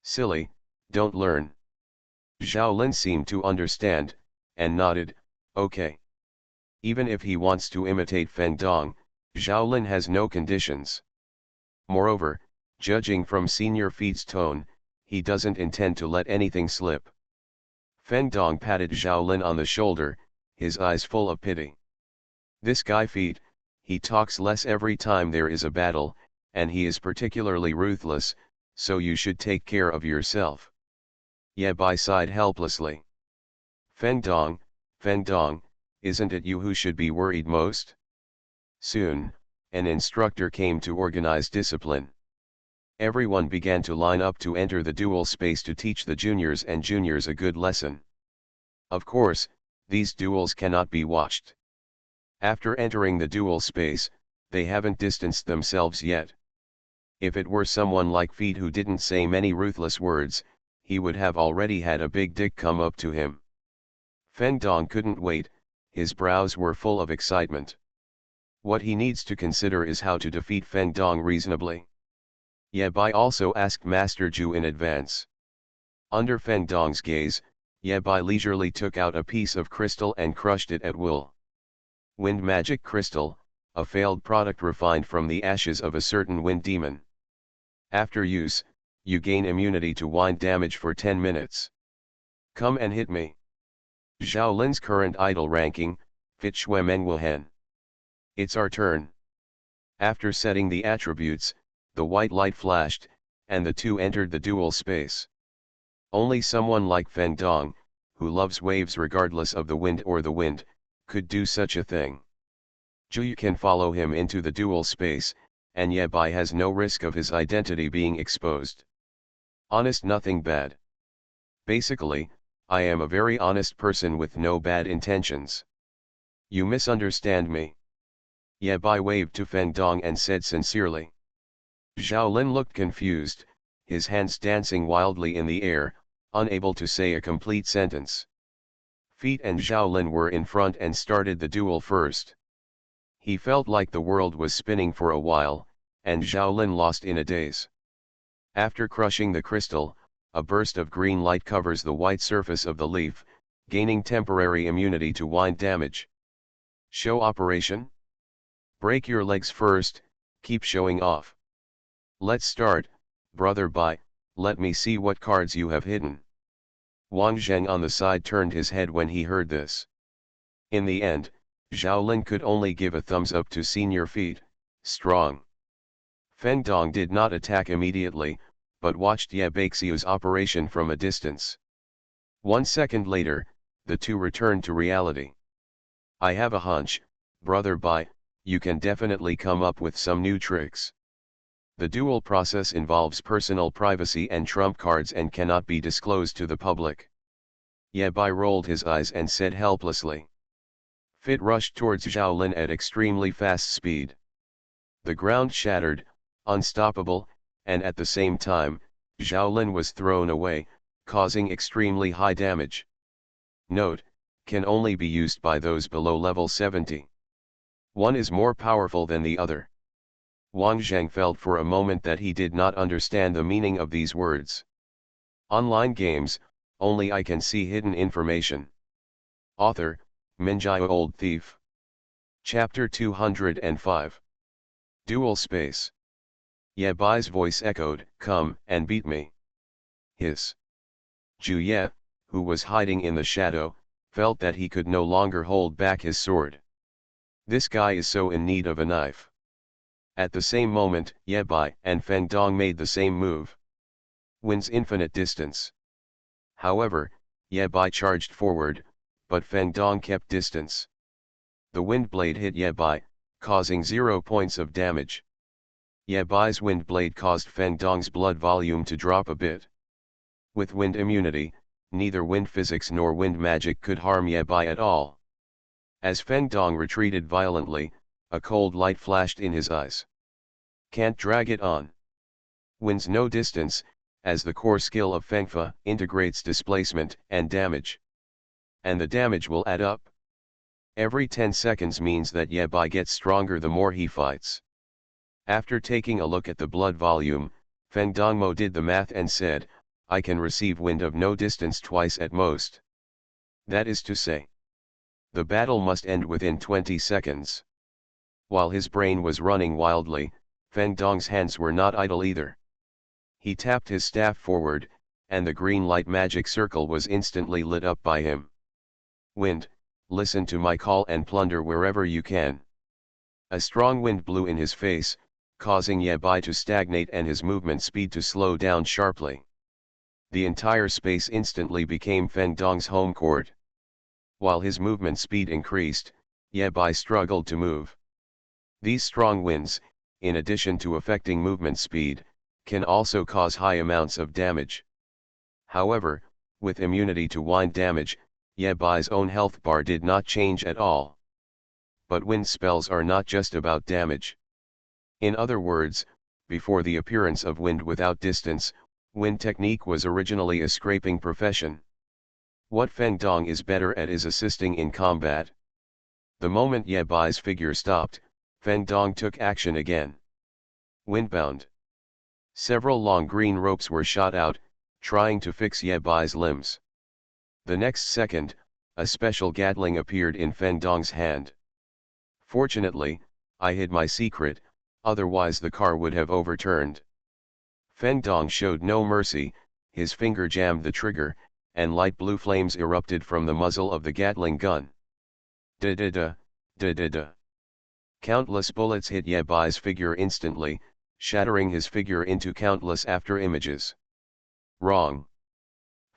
Silly, don't learn. Zhao Lin seemed to understand, and nodded, okay. Even if he wants to imitate Feng Dong, Zhao Lin has no conditions. Moreover, judging from Senior Feet's tone, he doesn't intend to let anything slip. Feng Dong patted Zhao Lin on the shoulder, his eyes full of pity. This guy Feet, he talks less every time there is a battle, and he is particularly ruthless, so you should take care of yourself. Ye Bai sighed helplessly. Feng Dong, isn't it you who should be worried most? Soon, an instructor came to organize discipline. Everyone began to line up to enter the dual space to teach the juniors and juniors a good lesson. Of course, these duels cannot be watched. After entering the dual space, they haven't distanced themselves yet. If it were someone like Feet who didn't say many ruthless words, he would have already had a big dick come up to him. Feng Dong couldn't wait, his brows were full of excitement. What he needs to consider is how to defeat Feng Dong reasonably. Ye Bai also asked Master Zhu in advance. Under Feng Dong's gaze, Ye Bai leisurely took out a piece of crystal and crushed it at will. Wind magic crystal, a failed product refined from the ashes of a certain wind demon. After use, you gain immunity to wind damage for 10 minutes. Come and hit me. Zhao Lin's current idol ranking, Fit Shui Meng Wuhen. It's our turn. After setting the attributes, the white light flashed, and the two entered the dual space. Only someone like Feng Dong, who loves waves regardless of the wind or the wind, could do such a thing. Zhu can follow him into the dual space, and Ye Bai has no risk of his identity being exposed. Honest, nothing bad. Basically, I am a very honest person with no bad intentions. You misunderstand me. Ye Bai waved to Feng Dong and said sincerely. Zhao Lin looked confused, his hands dancing wildly in the air, unable to say a complete sentence. Feet and Zhao Lin were in front and started the duel first. He felt like the world was spinning for a while, and Zhao Lin lost in a daze. After crushing the crystal, a burst of green light covers the white surface of the leaf, gaining temporary immunity to wind damage. Show operation? Break your legs first, keep showing off. Let's start, brother Bai, Let me see what cards you have hidden. Wang Zheng on the side turned his head when he heard this. In the end, Zhao Lin could only give a thumbs up to senior feat, strong. Feng Dong did not attack immediately, but watched Ye Baixiu's operation from a distance. 1 second later, the two returned to reality. I have a hunch, brother Bai, you can definitely come up with some new tricks. The duel process involves personal privacy and trump cards and cannot be disclosed to the public. Ye Bai rolled his eyes and said helplessly. Fit rushed towards Zhao Lin at extremely fast speed. The ground shattered, unstoppable, and at the same time, Zhao Lin was thrown away, causing extremely high damage. Note, can only be used by those below level 70. One is more powerful than the other. Wang Zheng felt for a moment that he did not understand the meaning of these words. Online games, only I can see hidden information. Author, Minjai Old Thief. Chapter 205. Dual Space. Ye Bai's voice echoed, come and beat me. Hiss. Zhu Ye, who was hiding in the shadow, felt that he could no longer hold back his sword. This guy is so in need of a knife. At the same moment, Ye Bai and Feng Dong made the same move. Wins infinite distance. However, Ye Bai charged forward, but Feng Dong kept distance. The wind blade hit Ye Bai, causing 0 points of damage. Ye Bai's wind blade caused Feng Dong's blood volume to drop a bit. With wind immunity, neither wind physics nor wind magic could harm Ye Bai at all. As Feng Dong retreated violently, a cold light flashed in his eyes. Can't drag it on. Wins no distance, as the core skill of Fengfa integrates displacement and damage. And the damage will add up. Every 10 seconds means that Ye Bai gets stronger the more he fights. After taking a look at the blood volume, Feng Dongmo did the math and said, I can receive wind of no distance twice at most. That is to say, the battle must end within 20 seconds. While his brain was running wildly, Feng Dong's hands were not idle either. He tapped his staff forward, and the green light magic circle was instantly lit up by him. Wind, listen to my call and plunder wherever you can. A strong wind blew in his face, causing Ye Bai to stagnate and his movement speed to slow down sharply. The entire space instantly became Feng Dong's home court. While his movement speed increased, Ye Bai struggled to move. These strong winds, in addition to affecting movement speed, can also cause high amounts of damage. However, with immunity to wind damage, Ye Bai's own health bar did not change at all. But wind spells are not just about damage. In other words, before the appearance of wind without distance, wind technique was originally a scraping profession. What Feng Dong is better at is assisting in combat. The moment Ye Bai's figure stopped, Feng Dong took action again. Windbound. Several long green ropes were shot out, trying to fix Ye Bai's limbs. The next second, a special Gatling appeared in Feng Dong's hand. Fortunately, I hid my secret, otherwise the car would have overturned. Feng Dong showed no mercy, his finger jammed the trigger, and light blue flames erupted from the muzzle of the Gatling gun. Da-da-da, da-da-da. Countless bullets hit Ye Bai's figure instantly, shattering his figure into countless after-images. Wrong.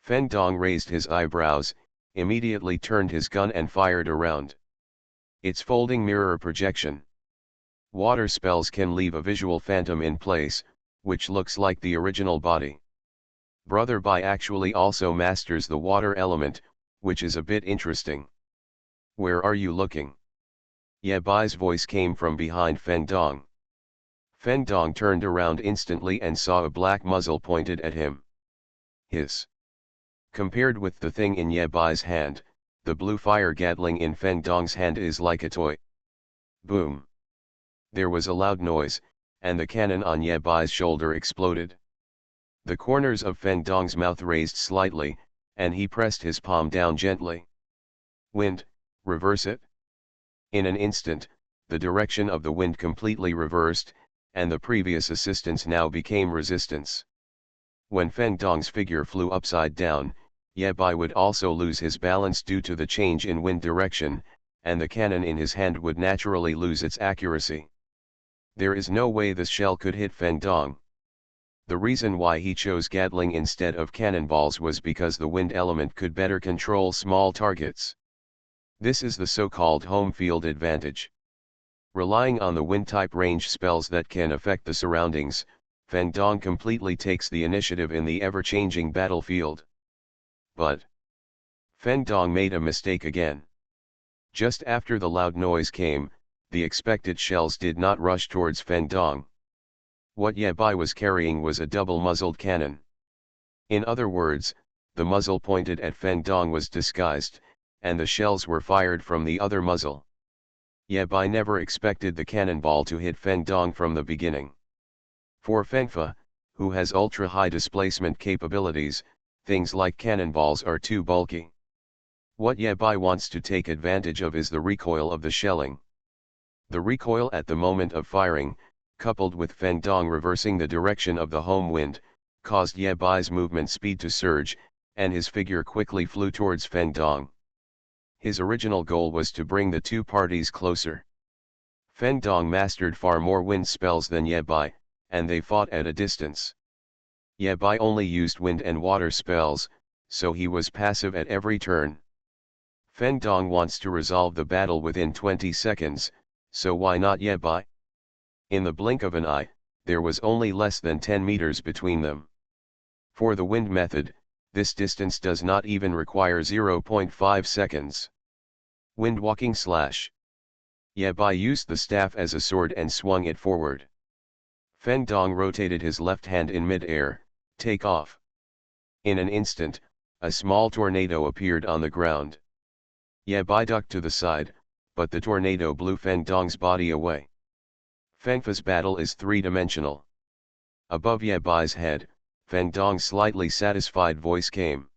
Feng Dong raised his eyebrows, immediately turned his gun and fired around. It's folding mirror projection. Water spells can leave a visual phantom in place, which looks like the original body. Brother Bai actually also masters the water element, which is a bit interesting. Where are you looking? Ye Bai's voice came from behind Feng Dong. Feng Dong turned around instantly and saw a black muzzle pointed at him. Hiss. Compared with the thing in Ye Bai's hand, the blue fire Gatling in Feng Dong's hand is like a toy. Boom. There was a loud noise, and the cannon on Ye Bai's shoulder exploded. The corners of Feng Dong's mouth raised slightly, and he pressed his palm down gently. Wind, reverse it. In an instant, the direction of the wind completely reversed, and the previous assistance now became resistance. When Feng Dong's figure flew upside down, Ye Bai would also lose his balance due to the change in wind direction, and the cannon in his hand would naturally lose its accuracy. There is no way this shell could hit Feng Dong. The reason why he chose Gatling instead of cannonballs was because the wind element could better control small targets. This is the so-called home field advantage. Relying on the wind-type range spells that can affect the surroundings, Feng Dong completely takes the initiative in the ever-changing battlefield. But Feng Dong made a mistake again. Just after the loud noise came, the expected shells did not rush towards Feng Dong. What Ye Bai was carrying was a double-muzzled cannon. In other words, the muzzle pointed at Feng Dong was disguised, and the shells were fired from the other muzzle. Ye Bai never expected the cannonball to hit Feng Dong from the beginning. For Fengfa, who has ultra-high displacement capabilities, things like cannonballs are too bulky. What Ye Bai wants to take advantage of is the recoil of the shelling. The recoil at the moment of firing, coupled with Feng Dong reversing the direction of the home wind, caused Ye Bai's movement speed to surge, and his figure quickly flew towards Feng Dong. His original goal was to bring the two parties closer. Feng Dong mastered far more wind spells than Ye Bai, and they fought at a distance. Ye Bai only used wind and water spells, so he was passive at every turn. Feng Dong wants to resolve the battle within 20 seconds, so why not Ye Bai? In the blink of an eye, there was only less than 10 meters between them. For the wind method, this distance does not even require 0.5 seconds. Wind walking slash. Ye Bai used the staff as a sword and swung it forward. Feng Dong rotated his left hand in mid-air, take off. In an instant, a small tornado appeared on the ground. Ye Bai ducked to the side, but the tornado blew Feng Dong's body away. Fengfa's battle is three-dimensional. Above Ye Bai's head, Feng Dong's slightly satisfied voice came.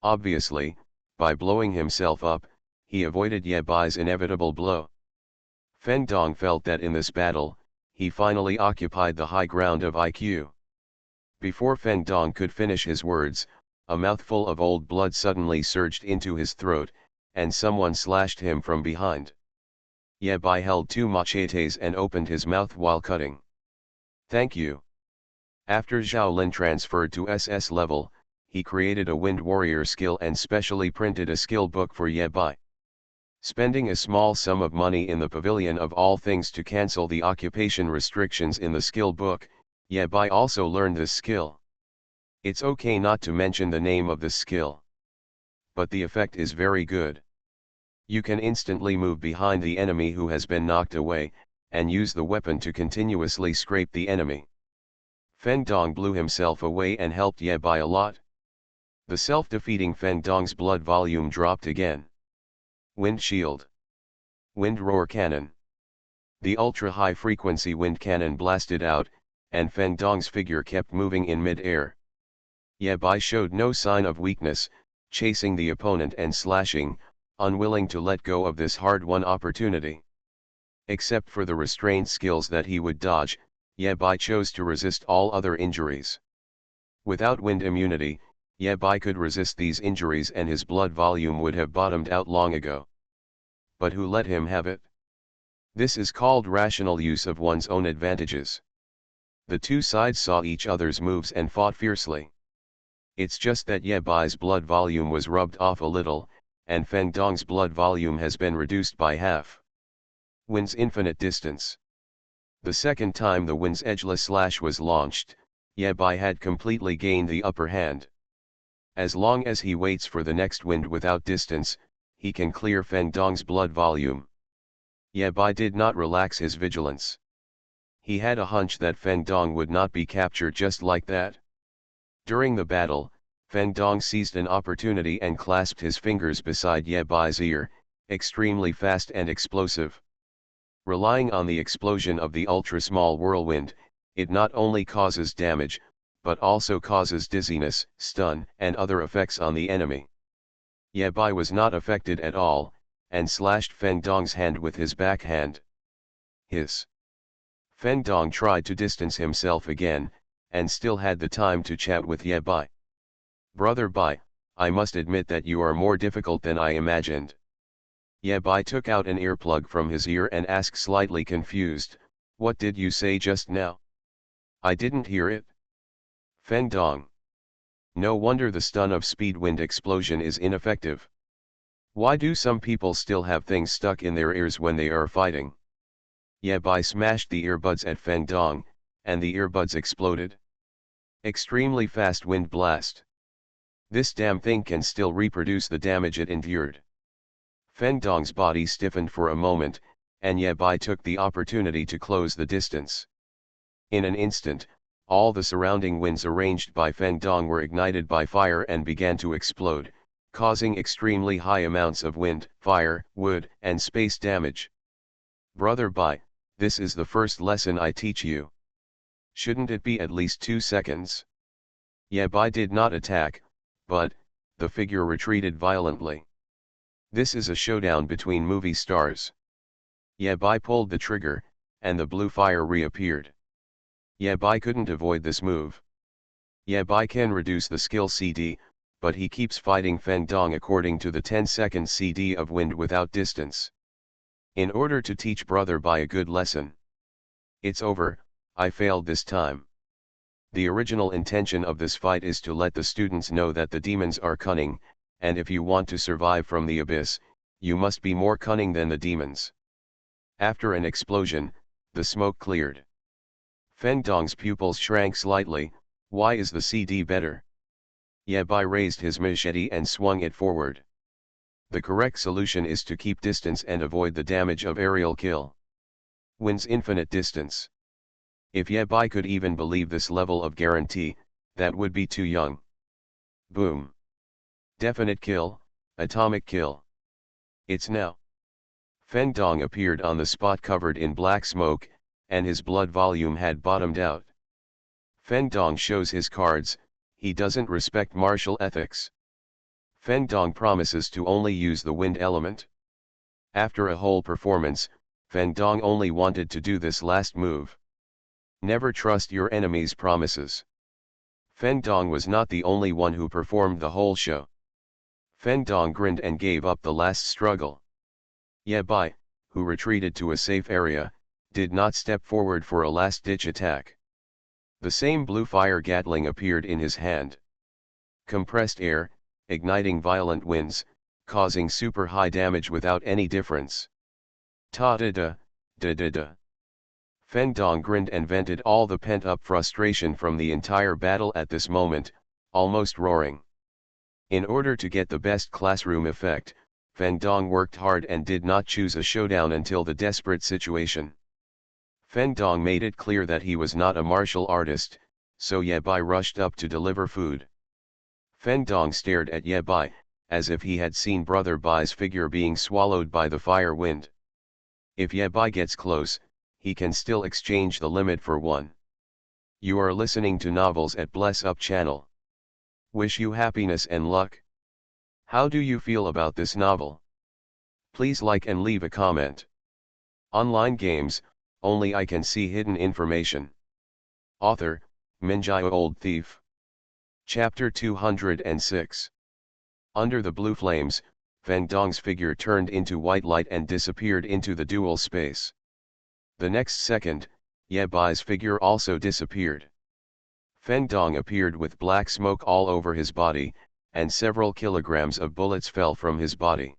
Obviously, by blowing himself up, he avoided Ye Bai's inevitable blow. Feng Dong felt that in this battle, he finally occupied the high ground of IQ. Before Feng Dong could finish his words, a mouthful of old blood suddenly surged into his throat, and someone slashed him from behind. Ye Bai held two machetes and opened his mouth while cutting. Thank you. After Zhao Lin transferred to SS level, he created a Wind Warrior skill and specially printed a skill book for Ye Bai. Spending a small sum of money in the Pavilion of All Things to cancel the occupation restrictions in the skill book, Ye Bai also learned this skill. It's okay not to mention the name of the skill. But the effect is very good. You can instantly move behind the enemy who has been knocked away, and use the weapon to continuously scrape the enemy. Feng Dong blew himself away and helped Ye Bai a lot. The self-defeating Feng Dong's blood volume dropped again. Wind Shield. Wind Roar Cannon. The ultra-high frequency wind cannon blasted out, and Feng Dong's figure kept moving in mid-air. Ye Bai showed no sign of weakness, chasing the opponent and slashing, unwilling to let go of this hard-won opportunity. Except for the restraint skills that he would dodge, Ye Bai chose to resist all other injuries. Without wind immunity, Ye Bai could resist these injuries and his blood volume would have bottomed out long ago. But who let him have it? This is called rational use of one's own advantages. The two sides saw each other's moves and fought fiercely. It's just that Ye Bai's blood volume was rubbed off a little, and Feng Dong's blood volume has been reduced by half. Wind's infinite distance. The second time the wind's edgeless slash was launched, Ye Bai had completely gained the upper hand. As long as he waits for the next wind without distance, he can clear Feng Dong's blood volume. Ye Bai did not relax his vigilance. He had a hunch that Feng Dong would not be captured just like that. During the battle, Feng Dong seized an opportunity and clasped his fingers beside Ye Bai's ear, extremely fast and explosive. Relying on the explosion of the ultra-small whirlwind, it not only causes damage, but also causes dizziness, stun, and other effects on the enemy. Ye Bai was not affected at all, and slashed Feng Dong's hand with his backhand. Hiss. Feng Dong tried to distance himself again, and still had the time to chat with Ye Bai. Brother Bai, I must admit that you are more difficult than I imagined. Ye Bai took out an earplug from his ear and asked slightly confused, what did you say just now? I didn't hear it. Feng Dong. No wonder the stun of speed wind explosion is ineffective. Why do some people still have things stuck in their ears when they are fighting? Ye Bai smashed the earbuds at Feng Dong, and the earbuds exploded. Extremely fast wind blast. This damn thing can still reproduce the damage it endured. Feng Dong's body stiffened for a moment, and Ye Bai took the opportunity to close the distance. In an instant, all the surrounding winds arranged by Feng Dong were ignited by fire and began to explode, causing extremely high amounts of wind, fire, wood, and space damage. Brother Bai, this is the first lesson I teach you. Shouldn't it be at least 2 seconds? Ye Bai did not attack, but, the figure retreated violently. This is a showdown between movie stars. Ye Bai pulled the trigger, and the blue fire reappeared. Ye Bai couldn't avoid this move. Ye Bai can reduce the skill CD, but he keeps fighting Feng Dong according to the 10-second CD of wind without distance. In order to teach Brother Bai a good lesson. It's over, I failed this time. The original intention of this fight is to let the students know that the demons are cunning, and if you want to survive from the abyss, you must be more cunning than the demons. After an explosion, the smoke cleared. Feng Dong's pupils shrank slightly. Why is the CD better? Ye Bai raised his machete and swung it forward. The correct solution is to keep distance and avoid the damage of aerial kill. Wins infinite distance. If Ye Bai could even believe this level of guarantee, that would be too young. Boom. Definite kill, atomic kill. It's now. Feng Dong appeared on the spot covered in black smoke, and his blood volume had bottomed out. Feng Dong shows his cards, he doesn't respect martial ethics. Feng Dong promises to only use the wind element. After a whole performance, Feng Dong only wanted to do this last move. Never trust your enemy's promises. Feng Dong was not the only one who performed the whole show. Feng Dong grinned and gave up the last struggle. Ye Bai, who retreated to a safe area, did not step forward for a last-ditch attack. The same blue fire gatling appeared in his hand. Compressed air, igniting violent winds, causing super high damage without any difference. Ta-da-da, da-da-da. Feng Dong grinned and vented all the pent-up frustration from the entire battle at this moment, almost roaring. In order to get the best classroom effect, Feng Dong worked hard and did not choose a showdown until the desperate situation. Feng Dong made it clear that he was not a martial artist, so Ye Bai rushed up to deliver food. Feng Dong stared at Ye Bai, as if he had seen Brother Bai's figure being swallowed by the fire wind. If Ye Bai gets close, he can still exchange the limit for one. You are listening to Novels at Bless Up channel. Wish you happiness and luck. How do you feel about this novel? Please like and leave a comment. Online games, only I can see hidden information. Author, Minjai Old Thief. Chapter 206. Under the blue flames, Feng Dong's figure turned into white light and disappeared into the dual space. The next second, Ye Bai's figure also disappeared. Feng Dong appeared with black smoke all over his body, and several kilograms of bullets fell from his body.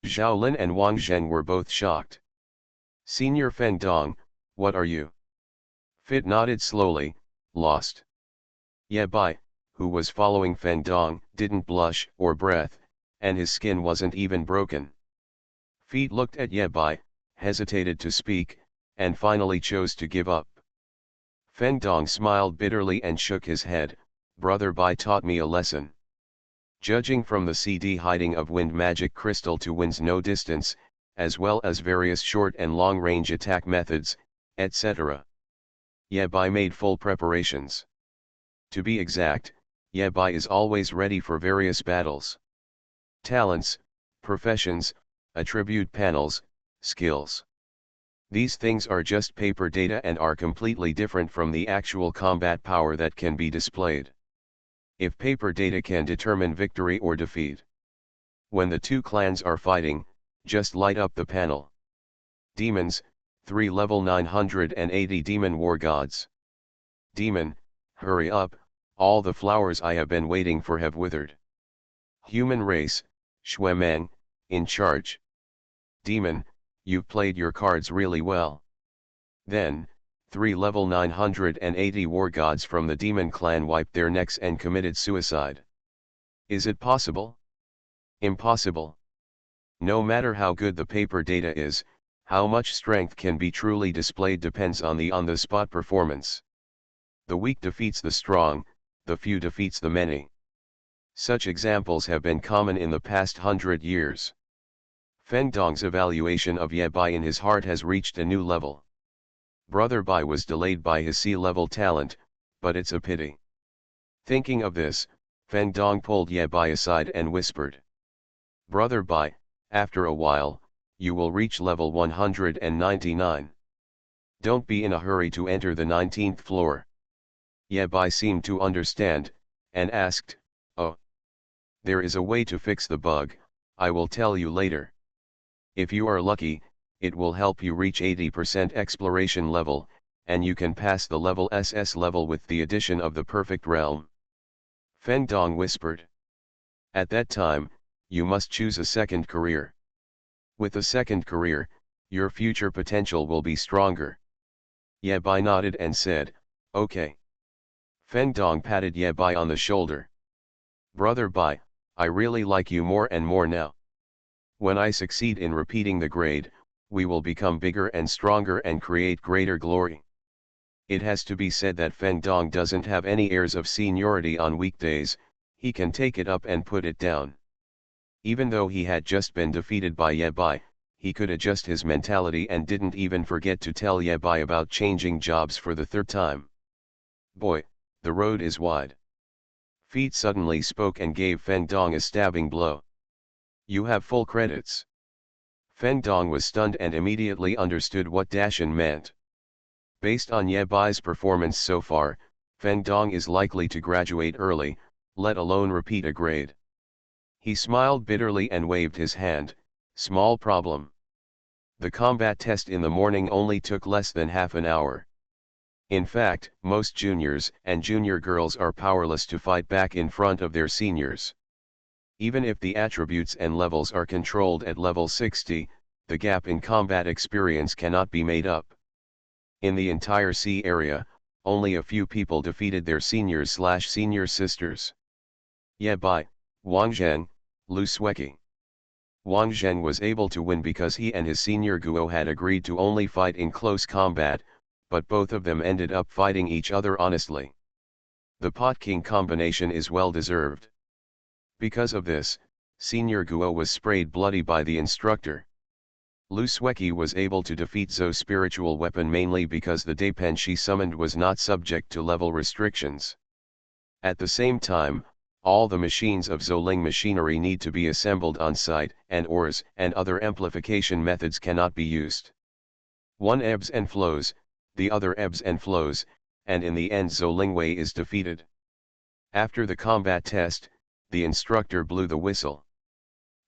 Zhao Lin and Wang Zhen were both shocked. Senior Feng Dong, what are you? Fit nodded slowly, lost. Ye Bai, who was following Feng Dong, didn't blush or breath, and his skin wasn't even broken. Feet looked at Ye Bai, hesitated to speak, and finally chose to give up. Feng Dong smiled bitterly and shook his head. Brother Bai taught me a lesson. Judging from the CD hiding of wind magic crystal to winds no distance, as well as various short and long range attack methods, etc. Ye Bai made full preparations. To be exact, Ye Bai is always ready for various battles. Talents, professions, attribute panels, skills. These things are just paper data and are completely different from the actual combat power that can be displayed. If paper data can determine victory or defeat. When the two clans are fighting, just light up the panel. Demons, 3 level 980 demon war gods. Demon, hurry up, all the flowers I have been waiting for have withered. Human race, Shuemeng, in charge. Demon, you've played your cards really well. Then, 3 level 980 war gods from the demon clan wiped their necks and committed suicide. Is it possible? Impossible. No matter how good the paper data is, how much strength can be truly displayed depends on the on-the-spot performance. The weak defeats the strong, the few defeats the many. Such examples have been common in the past 100 years. Feng Dong's evaluation of Ye Bai in his heart has reached a new level. Brother Bai was delayed by his sea-level talent, but it's a pity. Thinking of this, Feng Dong pulled Ye Bai aside and whispered. Brother Bai, after a while, you will reach level 199. Don't be in a hurry to enter the 19th floor. Ye Bai seemed to understand, and asked, oh. There is a way to fix the bug, I will tell you later. If you are lucky, it will help you reach 80% exploration level, and you can pass the level SS level with the addition of the perfect realm. Feng Dong whispered. At that time, you must choose a second career. With a second career, your future potential will be stronger. Ye Bai nodded and said, okay. Feng Dong patted Ye Bai on the shoulder. Brother Bai, I really like you more and more now. When I succeed in repeating the grade, we will become bigger and stronger and create greater glory. It has to be said that Feng Dong doesn't have any airs of seniority on weekdays, he can take it up and put it down. Even though he had just been defeated by Ye Bai, he could adjust his mentality and didn't even forget to tell Ye Bai about changing jobs for the third time. Boy, the road is wide. Feet suddenly spoke and gave Feng Dong a stabbing blow. You have full credits. Feng Dong was stunned and immediately understood what Dashan meant. Based on Ye Bai's performance so far, Feng Dong is likely to graduate early, let alone repeat a grade. He smiled bitterly and waved his hand, small problem. The combat test in the morning only took less than half an hour. In fact, most juniors and junior girls are powerless to fight back in front of their seniors. Even if the attributes and levels are controlled at level 60, the gap in combat experience cannot be made up. In the entire sea area, only a few people defeated their seniors/senior sisters. Ye Bai, Wang Zheng, Lu Sueki. Wang Zheng was able to win because he and his senior Guo had agreed to only fight in close combat, but both of them ended up fighting each other honestly. The Pot King combination is well deserved. Because of this, Senior Guo was sprayed bloody by the instructor. Lu Sueki was able to defeat Zhou's spiritual weapon mainly because the Daipen she summoned was not subject to level restrictions. At the same time, all the machines of Zhouling machinery need to be assembled on site, and ores and other amplification methods cannot be used. One ebbs and flows, the other ebbs and flows, and in the end Zhouling Wei is defeated. After the combat test, the instructor blew the whistle.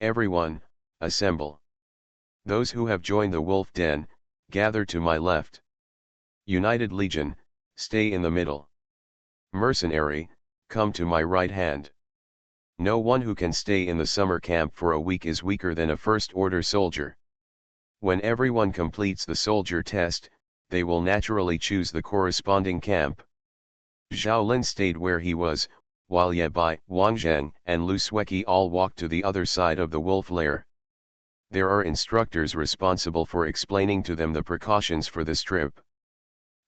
Everyone, assemble. Those who have joined the wolf den, gather to my left. United Legion, stay in the middle. Mercenary, come to my right hand. No one who can stay in the summer camp for a week is weaker than a first-order soldier. When everyone completes the soldier test, they will naturally choose the corresponding camp. Zhao Lin stayed where he was, while Ye Bai, Wang Zheng, and Lu Sueki all walked to the other side of the wolf lair. There are instructors responsible for explaining to them the precautions for this trip.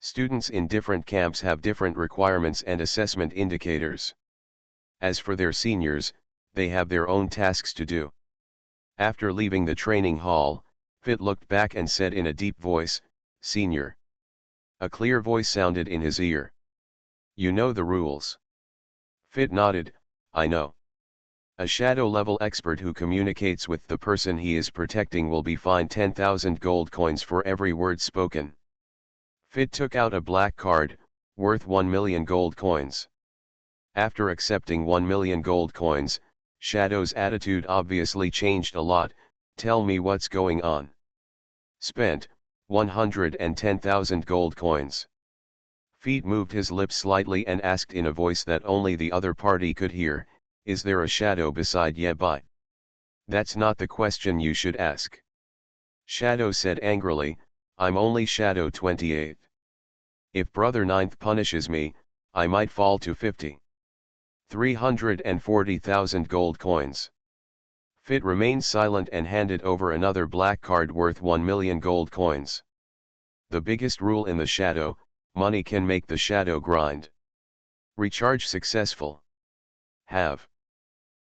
Students in different camps have different requirements and assessment indicators. As for their seniors, they have their own tasks to do. After leaving the training hall, Fit looked back and said in a deep voice, "Senior." A clear voice sounded in his ear. "You know the rules." Fit nodded, "I know." A shadow-level expert who communicates with the person he is protecting will be fined 10,000 gold coins for every word spoken. Fit took out a black card, worth 1 million gold coins. After accepting 1 million gold coins, Shadow's attitude obviously changed a lot. Tell me what's going on. Spent 110,000 gold coins. Feet moved his lips slightly and asked in a voice that only the other party could hear, is there a shadow beside Yebai? That's not the question you should ask. Shadow said angrily, I'm only Shadow 28. If Brother Ninth punishes me, I might fall to 50. 340,000 gold coins. Fit remained silent and handed over another black card worth 1 million gold coins. The biggest rule in the shadow, money can make the shadow grind. Recharge successful. Have.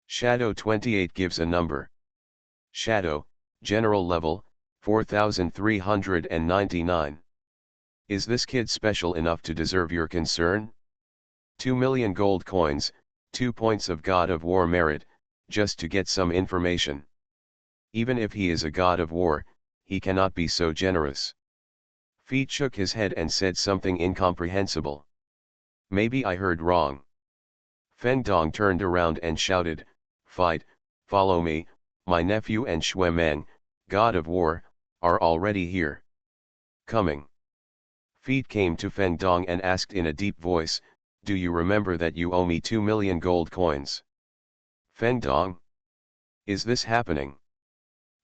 Shadow 28 gives a number. Shadow, general level, 4399. Is this kid special enough to deserve your concern? 2 million gold coins, 2 points of God of War merit, just to get some information. Even if he is a God of War, he cannot be so generous. Feet shook his head and said something incomprehensible. Maybe I heard wrong. Feng Dong turned around and shouted, Fight, follow me, my nephew and Shui Meng, God of War, are already here. Coming. Feet came to Feng Dong and asked in a deep voice, do you remember that you owe me 2 million gold coins? Feng Dong? Is this happening?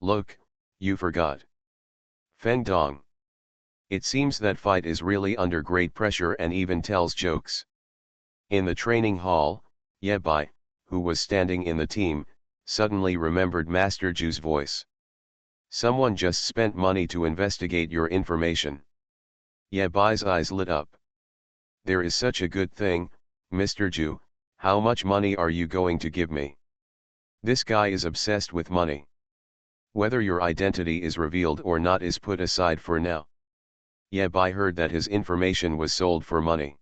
Look, you forgot. Feng Dong. It seems that Fight is really under great pressure and even tells jokes. In the training hall, Yebai, who was standing in the team, suddenly remembered Master Ju's voice. Someone just spent money to investigate your information. Yebai's eyes lit up. There is such a good thing, Mr. Ju, how much money are you going to give me? This guy is obsessed with money. Whether your identity is revealed or not is put aside for now. Yebai heard that his information was sold for money.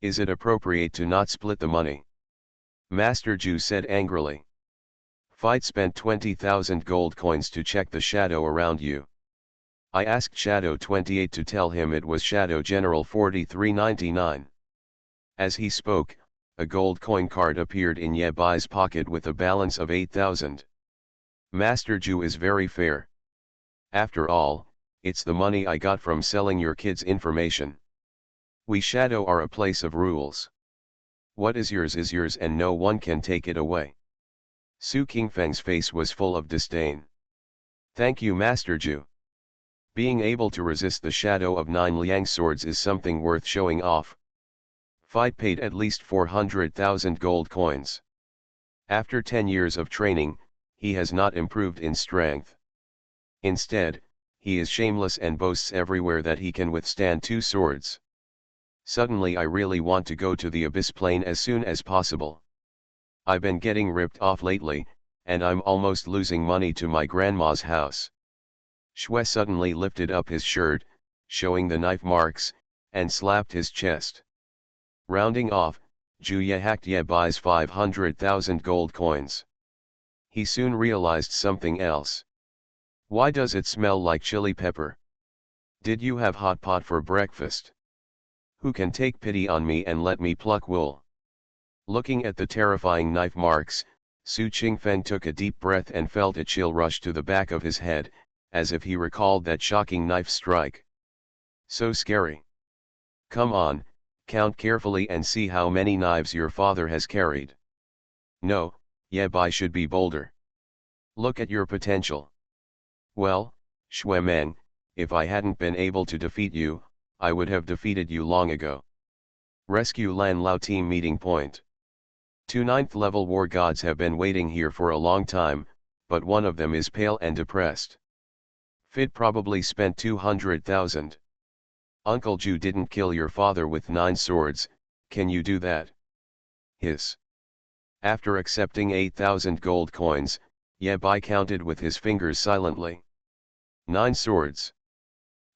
Is it appropriate to not split the money? Master Ju said angrily. Fight spent 20,000 gold coins to check the shadow around you. I asked Shadow 28 to tell him it was Shadow General 4399. As he spoke, a gold coin card appeared in Yebai's pocket with a balance of 8,000. Master Ju is very fair. After all, it's the money I got from selling your kids' information. We Shadow are a place of rules. What is yours and no one can take it away. Su Qingfeng's face was full of disdain. Thank you, Master Ju. Being able to resist the shadow of 9 Liang swords is something worth showing off. Fight paid at least 400,000 gold coins. After 10 years of training, he has not improved in strength. Instead, he is shameless and boasts everywhere that he can withstand 2 swords. Suddenly I really want to go to the abyss plane as soon as possible. I've been getting ripped off lately, and I'm almost losing money to my grandma's house. Shui suddenly lifted up his shirt, showing the knife marks, and slapped his chest. Rounding off, Juye hacked Yebai's 500,000 gold coins. He soon realized something else. Why does it smell like chili pepper? Did you have hot pot for breakfast? Who can take pity on me and let me pluck wool? Looking at the terrifying knife marks, Su Qingfeng took a deep breath and felt a chill rush to the back of his head, as if he recalled that shocking knife strike. So scary. Come on, count carefully and see how many knives your father has carried. No, Yebai should be bolder. Look at your potential. Well, Shui Meng, if I hadn't been able to defeat you, I would have defeated you long ago. Rescue Lan Lao team meeting point. 2 9th level war gods have been waiting here for a long time, but one of them is pale and depressed. Fit probably spent 200,000. Uncle Ju didn't kill your father with 9 swords, can you do that? Hiss. After accepting 8,000 gold coins, Yebai counted with his fingers silently. 9 swords.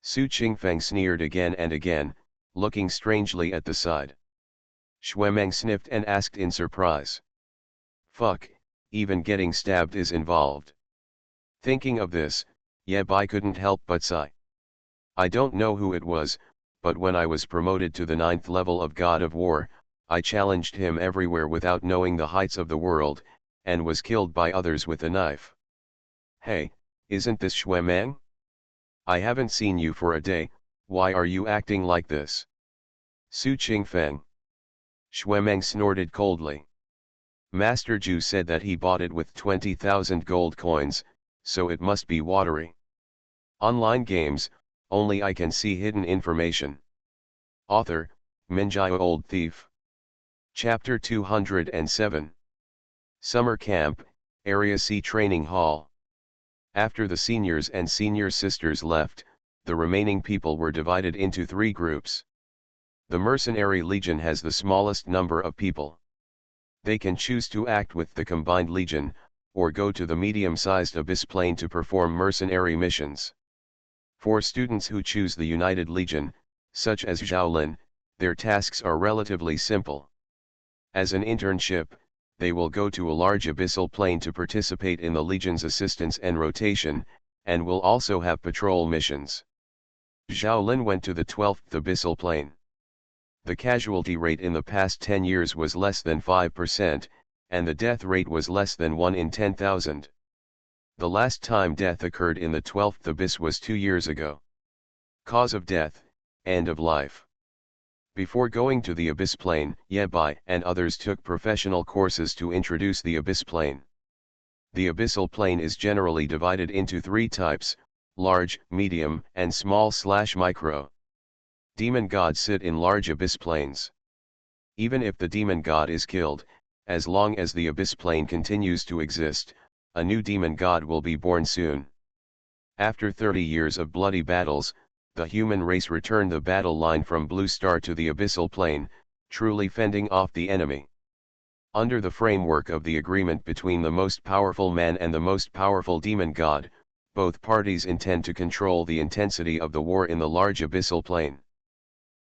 Su Qingfeng sneered again and again, looking strangely at the side. Shui Meng sniffed and asked in surprise. Fuck, even getting stabbed is involved. Thinking of this, Yeb I couldn't help but sigh. I don't know who it was, but when I was promoted to the 9th level of God of War, I challenged him everywhere without knowing the heights of the world, and was killed by others with a knife. Hey, isn't this Shuemeng? I haven't seen you for a day, why are you acting like this? Su Qingfeng. Shuemeng snorted coldly. Master Ju said that he bought it with 20,000 gold coins, so it must be watery. Online games, only I can see hidden information. Author, Minjai Old Thief. Chapter 207. Summer Camp, Area C Training Hall. After the seniors and senior sisters left, the remaining people were divided into 3 groups. The Mercenary Legion has the smallest number of people. They can choose to act with the Combined Legion, or go to the medium-sized Abyss Plane to perform mercenary missions. For students who choose the United Legion, such as Zhaolin, their tasks are relatively simple. As an internship, they will go to a large abyssal plane to participate in the Legion's assistance and rotation, and will also have patrol missions. Zhaolin went to the 12th abyssal plane. The casualty rate in the past 10 years was less than 5%, and the death rate was less than 1 in 10,000. The last time death occurred in the 12th abyss was 2 years ago. Cause of death, end of life. Before going to the Abyss Plane, Yebai and others took professional courses to introduce the Abyss Plane. The Abyssal Plane is generally divided into 3 types, large, medium, and small/micro. Demon gods sit in large Abyss Planes. Even if the demon god is killed, as long as the Abyss Plane continues to exist, a new demon god will be born soon. After 30 years of bloody battles, the human race returned the battle line from Blue Star to the Abyssal Plane, truly fending off the enemy. Under the framework of the agreement between the most powerful man and the most powerful demon god, both parties intend to control the intensity of the war in the large Abyssal Plane.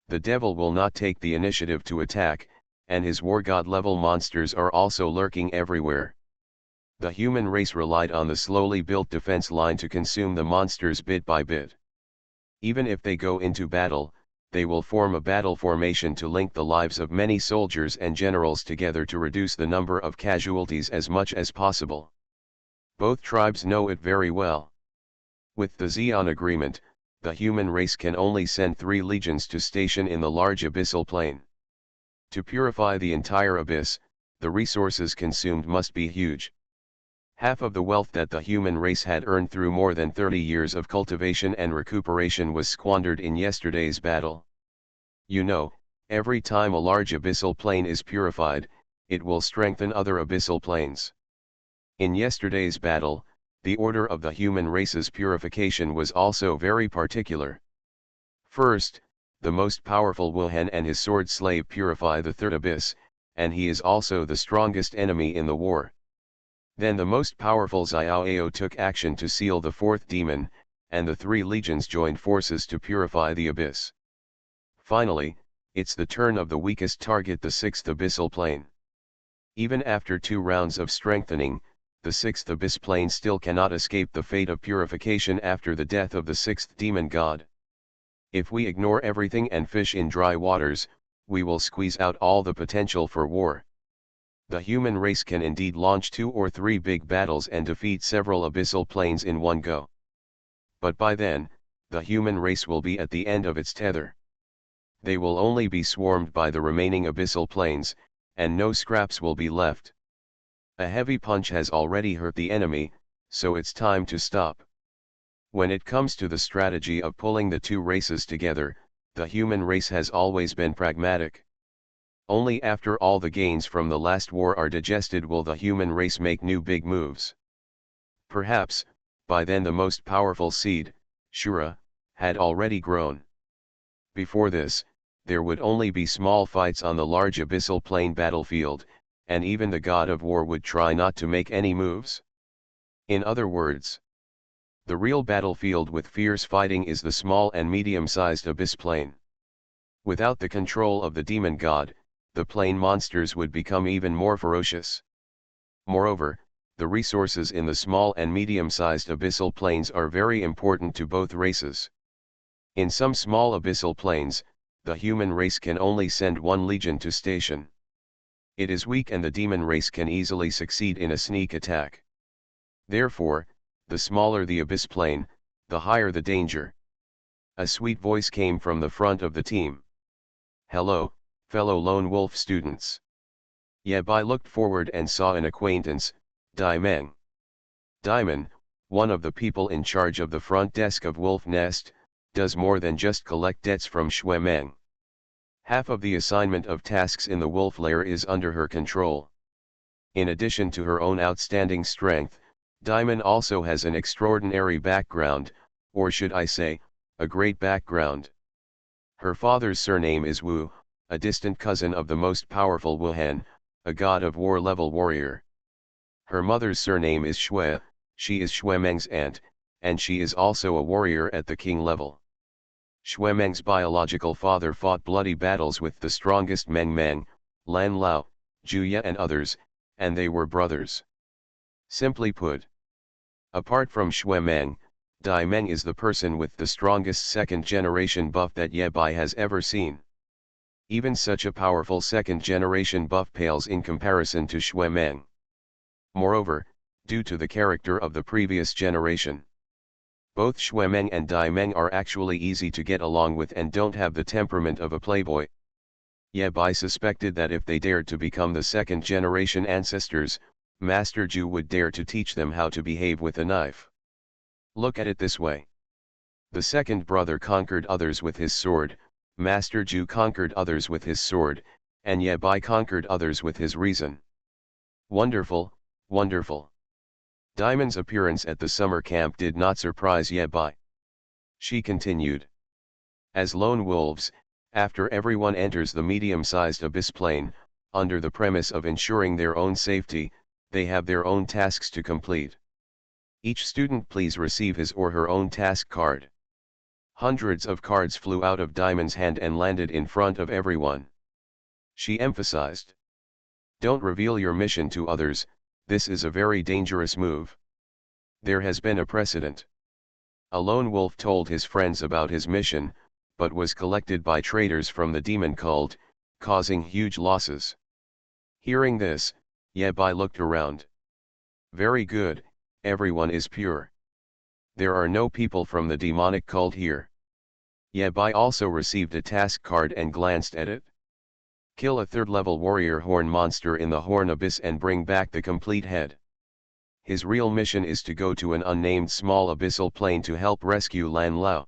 The devil will not take the initiative to attack, and his war god level monsters are also lurking everywhere. The human race relied on the slowly built defense line to consume the monsters bit by bit. Even if they go into battle, they will form a battle formation to link the lives of many soldiers and generals together to reduce the number of casualties as much as possible. Both tribes know it very well. With the Xi'an agreement, the human race can only send 3 legions to station in the large abyssal plane. To purify the entire abyss, the resources consumed must be huge. Half of the wealth that the human race had earned through more than 30 years of cultivation and recuperation was squandered in yesterday's battle. You know, every time a large abyssal plane is purified, it will strengthen other abyssal planes. In yesterday's battle, the order of the human race's purification was also very particular. First, the most powerful Wuhan and his sword slave purify the 3rd abyss, and he is also the strongest enemy in the war. Then the most powerful Xiao took action to seal the 4th demon, and the 3 legions joined forces to purify the abyss. Finally, it's the turn of the weakest target, the 6th abyssal plane. Even after 2 rounds of strengthening, the 6th abyss plane still cannot escape the fate of purification after the death of the 6th demon god. If we ignore everything and fish in dry waters, we will squeeze out all the potential for war. The human race can indeed launch 2 or 3 big battles and defeat several abyssal planes in one go. But by then, the human race will be at the end of its tether. They will only be swarmed by the remaining abyssal planes, and no scraps will be left. A heavy punch has already hurt the enemy, so it's time to stop. When it comes to the strategy of pulling the 2 races together, the human race has always been pragmatic. Only after all the gains from the last war are digested will the human race make new big moves. Perhaps, by then the most powerful seed, Shura, had already grown. Before this, there would only be small fights on the large abyssal plane battlefield, and even the god of war would try not to make any moves. In other words, the real battlefield with fierce fighting is the small and medium-sized abyss plane. Without the control of the demon god, the plane monsters would become even more ferocious. Moreover, the resources in the small and medium-sized abyssal plains are very important to both races. In some small abyssal plains, the human race can only send one legion to station. It is weak and the demon race can easily succeed in a sneak attack. Therefore, the smaller the abyss plain, the higher the danger. A sweet voice came from the front of the team. "Hello, fellow lone wolf students." Yabai looked forward and saw an acquaintance, Daimeng. Daimon, one of the people in charge of the front desk of Wolf Nest, does more than just collect debts from Shuemeng. Half of the assignment of tasks in the wolf lair is under her control. In addition to her own outstanding strength, Daimon also has an extraordinary background, or should I say, a great background. Her father's surname is Wu, a distant cousin of the most powerful Wuhan, a god of war level warrior. Her mother's surname is Shui, she is Shuemeng's aunt, and she is also a warrior at the king level. Shuemeng's biological father fought bloody battles with the strongest Meng Meng, Lan Lao, Juye and others, and they were brothers. Simply put, apart from Shuemeng, Daimeng is the person with the strongest second-generation buff that Yabai has ever seen. Even such a powerful second-generation buff pales in comparison to Shuemeng. Moreover, due to the character of the previous generation, both Shuemeng and Daimeng are actually easy to get along with and don't have the temperament of a playboy. Yabai suspected that if they dared to become the second-generation ancestors, Master Ju would dare to teach them how to behave with a knife. Look at it this way. The second brother conquered others with his sword, Master Ju conquered others with his sword, and Yabai conquered others with his reason. Wonderful, wonderful. Diamond's appearance at the summer camp did not surprise Yabai. She continued. As lone wolves, after everyone enters the medium-sized abyss plain, under the premise of ensuring their own safety, they have their own tasks to complete. Each student please receive his or her own task card. Hundreds of cards flew out of Diamond's hand and landed in front of everyone. She emphasized. Don't reveal your mission to others, this is a very dangerous move. There has been a precedent. A lone wolf told his friends about his mission, but was collected by traitors from the demon cult, causing huge losses. Hearing this, Yabai looked around. Very good, everyone is pure. There are no people from the demonic cult here. Yabai also received a task card and glanced at it. Kill a third-level warrior horn monster in the horn abyss and bring back the complete head. His real mission is to go to an unnamed small abyssal plain to help rescue Lan Lao.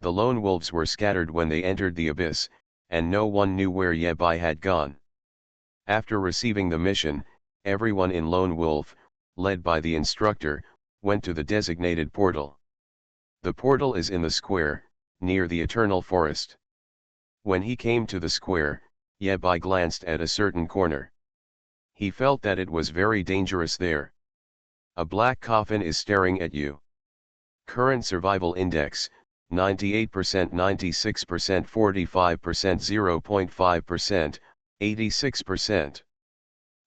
The lone wolves were scattered when they entered the abyss, and no one knew where Yabai had gone. After receiving the mission, everyone in Lone Wolf, led by the instructor, went to the designated portal. The portal is in the square, near the Eternal Forest. When he came to the square, Yabai glanced at a certain corner. He felt that it was very dangerous there. A black coffin is staring at you. Current survival index, 98%, 96%, 45%, 0.5%, 86%.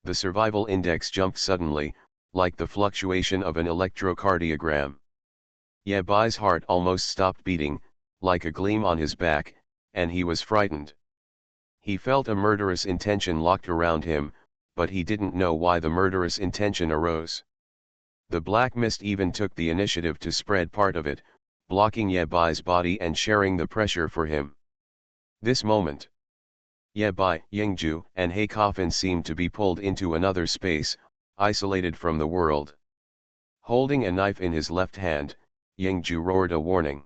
The survival index jumped suddenly, like the fluctuation of an electrocardiogram. Yabai's heart almost stopped beating, like a gleam on his back, and he was frightened. He felt a murderous intention locked around him, but he didn't know why the murderous intention arose. The black mist even took the initiative to spread part of it, blocking Yabai's body and sharing the pressure for him. This moment, Yabai, Yingju, and He Coffin seemed to be pulled into another space, isolated from the world. Holding a knife in his left hand, Yingju roared a warning.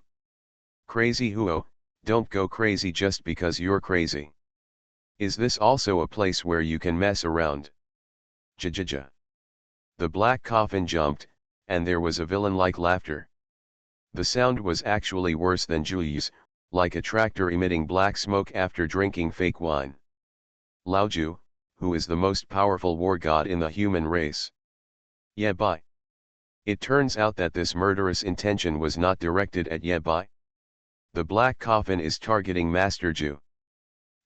Crazy Huo, don't go crazy just because you're crazy. Is this also a place where you can mess around? Jajaja. The black coffin jumped, and there was a villain-like laughter. The sound was actually worse than Juyi's, like a tractor emitting black smoke after drinking fake wine. Laoju, who is the most powerful war god in the human race. Yabai. It turns out that this murderous intention was not directed at Yabai. The black coffin is targeting Master Ju.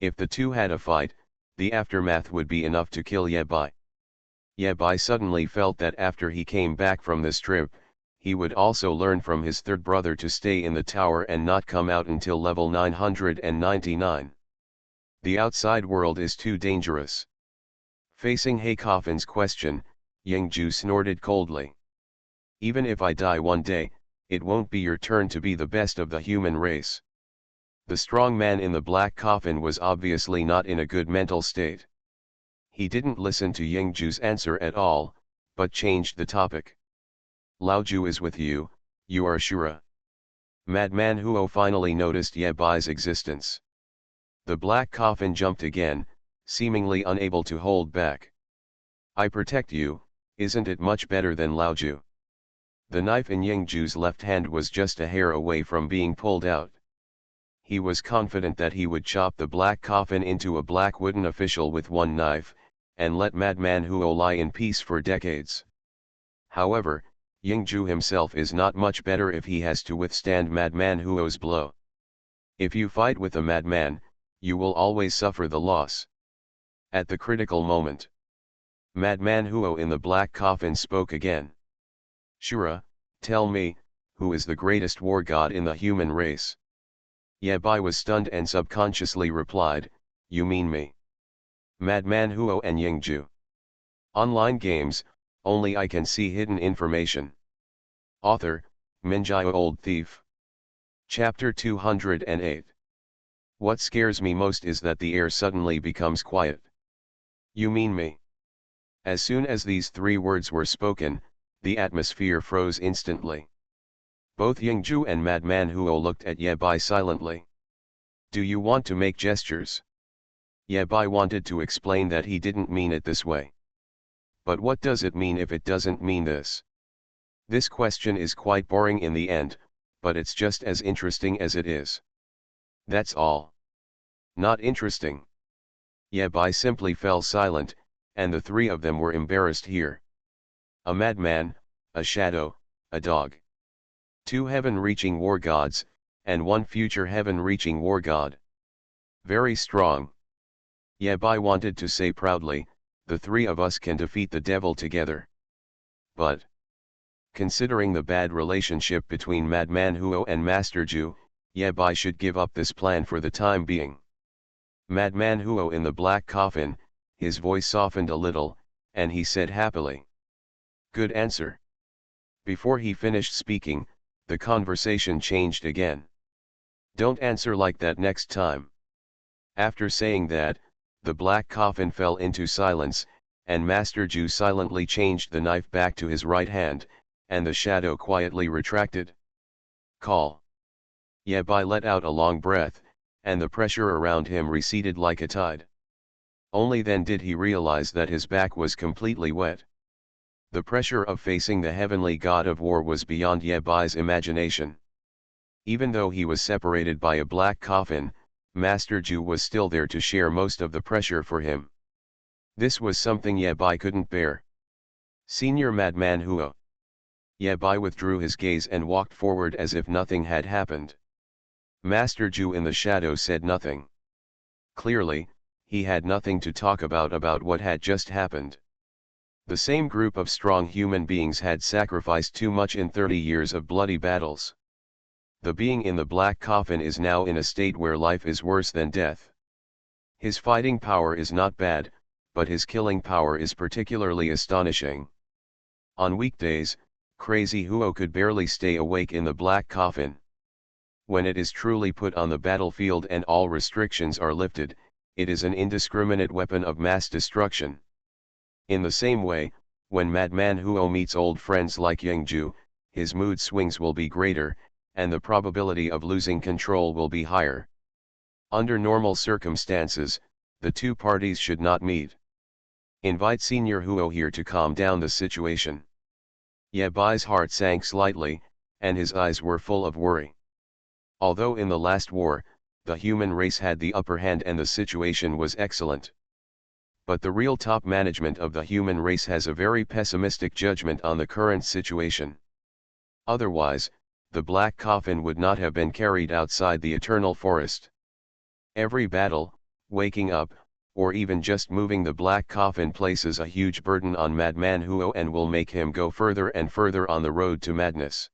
If the two had a fight, the aftermath would be enough to kill Yabai. Yabai suddenly felt that after he came back from this trip, he would also learn from his third brother to stay in the tower and not come out until level 999. The outside world is too dangerous. Facing Heikofen's question, Yingju snorted coldly. Even if I die one day, it won't be your turn to be the best of the human race. The strong man in the black coffin was obviously not in a good mental state. He didn't listen to Yingju's answer at all, but changed the topic. Laoju is with you, you are Shura. Madman Huo finally noticed Yebai's existence. The black coffin jumped again, seemingly unable to hold back. I protect you, isn't it much better than Laoju? The knife in Yingju's left hand was just a hair away from being pulled out. He was confident that he would chop the black coffin into a black wooden official with one knife, and let Madman Huo lie in peace for decades. However, Yingju himself is not much better if he has to withstand Madman Huo's blow. If you fight with a madman, you will always suffer the loss. At the critical moment, Madman Huo in the black coffin spoke again. Shura, tell me, who is the greatest war god in the human race? Yabai was stunned and subconsciously replied, you mean me. Madman Huo and Yingju. Online games, only I can see hidden information. Author, Minjai Old Thief. Chapter 208. What scares me most is that the air suddenly becomes quiet. You mean me? As soon as these three words were spoken, the atmosphere froze instantly. Both Yingju and Madman Huo looked at Yabai silently. Do you want to make gestures? Yabai wanted to explain that he didn't mean it this way. But what does it mean if it doesn't mean this? This question is quite boring in the end, but it's just as interesting as it is. That's all. Not interesting. Yabai simply fell silent, and the three of them were embarrassed here. A madman, a shadow, a dog. Two heaven-reaching war gods, and one future heaven-reaching war god. Very strong. Yabai wanted to say proudly, the three of us can defeat the devil together. But, considering the bad relationship between Madman Huo and Master Ju, Yabai should give up this plan for the time being. Madman Huo in the black coffin, his voice softened a little, and he said happily. Good answer. Before he finished speaking, the conversation changed again. Don't answer like that next time. After saying that, the black coffin fell into silence, and Master Ju silently changed the knife back to his right hand, and the shadow quietly retracted. Call. Yabai let out a long breath, and the pressure around him receded like a tide. Only then did he realize that his back was completely wet. The pressure of facing the heavenly god of war was beyond Yabai's imagination. Even though he was separated by a black coffin, Master Ju was still there to share most of the pressure for him. This was something Yabai couldn't bear. Senior Madman Huo. Yabai withdrew his gaze and walked forward as if nothing had happened. Master Ju in the shadow said nothing. Clearly, he had nothing to talk about what had just happened. The same group of strong human beings had sacrificed too much in 30 years of bloody battles. The being in the black coffin is now in a state where life is worse than death. His fighting power is not bad, but his killing power is particularly astonishing. On weekdays, Crazy Huo could barely stay awake in the black coffin. When it is truly put on the battlefield and all restrictions are lifted, it is an indiscriminate weapon of mass destruction. In the same way, when Madman Huo meets old friends like Yingju, his mood swings will be greater, and the probability of losing control will be higher. Under normal circumstances, the two parties should not meet. Invite Senior Huo here to calm down the situation. Yabai's heart sank slightly, and his eyes were full of worry. Although in the last war, the human race had the upper hand and the situation was excellent. But the real top management of the human race has a very pessimistic judgment on the current situation. Otherwise, the black coffin would not have been carried outside the eternal forest. Every battle, waking up, or even just moving the black coffin places a huge burden on Madman Huo and will make him go further and further on the road to madness.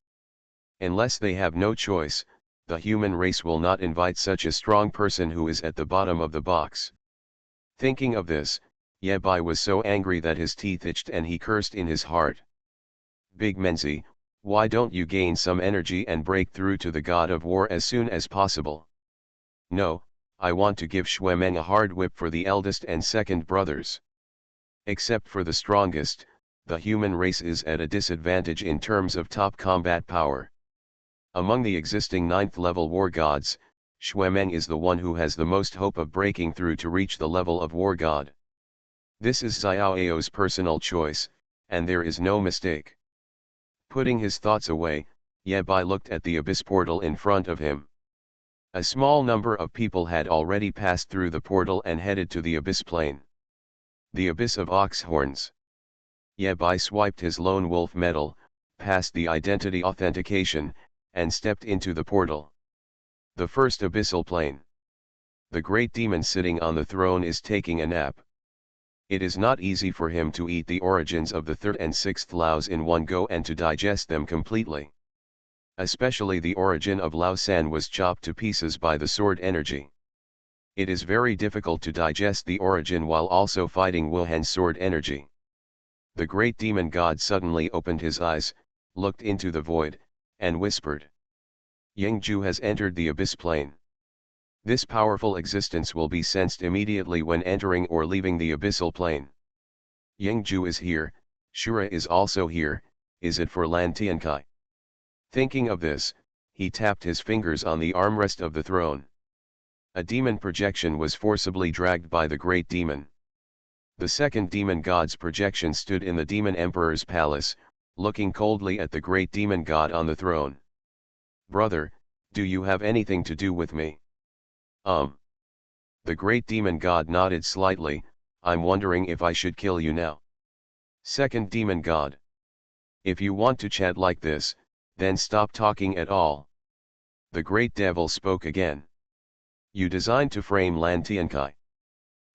Unless they have no choice, the human race will not invite such a strong person who is at the bottom of the box. Thinking of this, Ye Bai was so angry that his teeth itched and he cursed in his heart. Big Menzi, why don't you gain some energy and break through to the god of war as soon as possible? No, I want to give Shuemeng a hard whip for the eldest and second brothers. Except for the strongest, the human race is at a disadvantage in terms of top combat power. Among the existing 9th level war gods, Shuemeng is the one who has the most hope of breaking through to reach the level of war god. This is Xiao Ao's personal choice, and there is no mistake. Putting his thoughts away, Ye Bai looked at the abyss portal in front of him. A small number of people had already passed through the portal and headed to the abyss plane. The abyss of ox horns. Ye Bai swiped his lone wolf medal, passed the identity authentication, and stepped into the portal. The first abyssal plane. The great demon sitting on the throne is taking a nap. It is not easy for him to eat the origins of the 3rd and 6th Laos in one go and to digest them completely. Especially the origin of Lao San was chopped to pieces by the sword energy. It is very difficult to digest the origin while also fighting Wuhan's sword energy. The great demon god suddenly opened his eyes, looked into the void, and whispered. Yingju has entered the abyss plane. This powerful existence will be sensed immediately when entering or leaving the abyssal plane. Yingju is here, Shura is also here, is it for Lan Tiankai? Thinking of this, he tapped his fingers on the armrest of the throne. A demon projection was forcibly dragged by the great demon. The second demon god's projection stood in the demon emperor's palace, looking coldly at the great demon god on the throne. Brother, do you have anything to do with me? The great demon god nodded slightly. I'm wondering if I should kill you now. Second demon god. If you want to chat like this, then stop talking at all. The great devil spoke again. You designed to frame Lan Tiankai.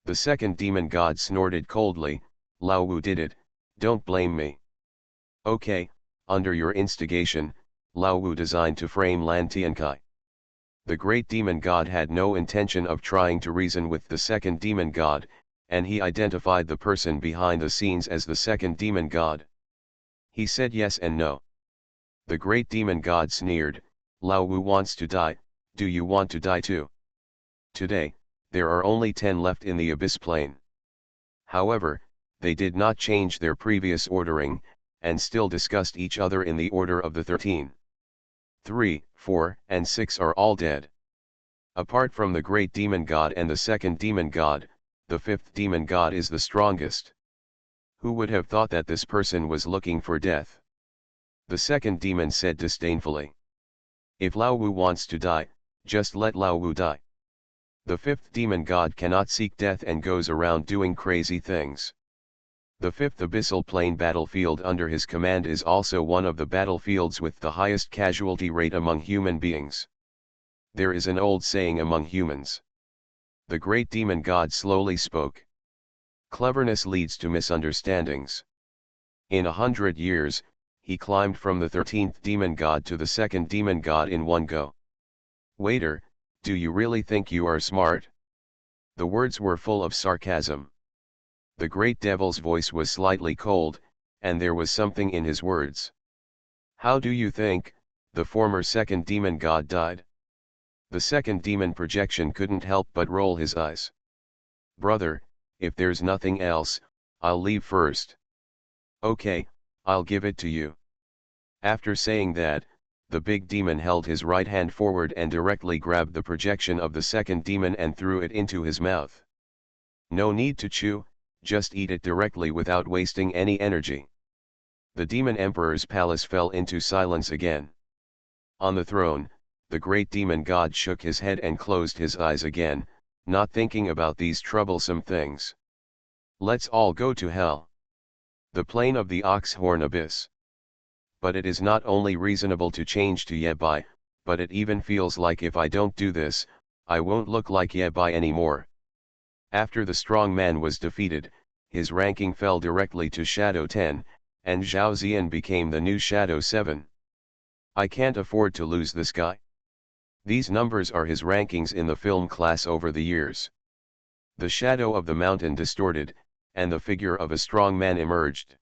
The second demon god snorted coldly. Lao Wu did it, don't blame me. Okay, under your instigation, Lao Wu designed to frame Lan Tiankai. The great demon god had no intention of trying to reason with the second demon god, and he identified the person behind the scenes as the second demon god. He said yes and no. The great demon god sneered, Lao Wu wants to die, do you want to die too? Today, there are only 10 left in the abyss plane. However, they did not change their previous ordering, and still discussed each other in the order of the 13. 3, 4, and 6 are all dead. Apart from the great demon god and the second demon god, the 5th demon god is the strongest. Who would have thought that this person was looking for death? The second demon said disdainfully. If Lao Wu wants to die, just let Lao Wu die. The 5th demon god cannot seek death and goes around doing crazy things. The 5th abyssal plane battlefield under his command is also one of the battlefields with the highest casualty rate among human beings. There is an old saying among humans. The great demon god slowly spoke. Cleverness leads to misunderstandings. In 100 years, he climbed from the 13th demon god to the second demon god in one go. Waiter, do you really think you are smart? The words were full of sarcasm. The great devil's voice was slightly cold, and there was something in his words. How do you think the former second demon god died? The second demon projection couldn't help but roll his eyes. Brother, if there's nothing else, I'll leave first. Okay, I'll give it to you. After saying that, the big demon held his right hand forward and directly grabbed the projection of the second demon and threw it into his mouth. No need to chew, just eat it directly without wasting any energy. The demon emperor's palace fell into silence again. On the throne, the great demon god shook his head and closed his eyes again, not thinking about these troublesome things. Let's all go to hell. The plane of the Oxhorn Abyss. But it is not only reasonable to change to Ye Bai, but it even feels like if I don't do this, I won't look like Ye Bai anymore. After the strong man was defeated, his ranking fell directly to Shadow 10, and Zhao Ziyan became the new Shadow 7. I can't afford to lose this guy. These numbers are his rankings in the film class over the years. The shadow of the mountain distorted, and the figure of a strong man emerged.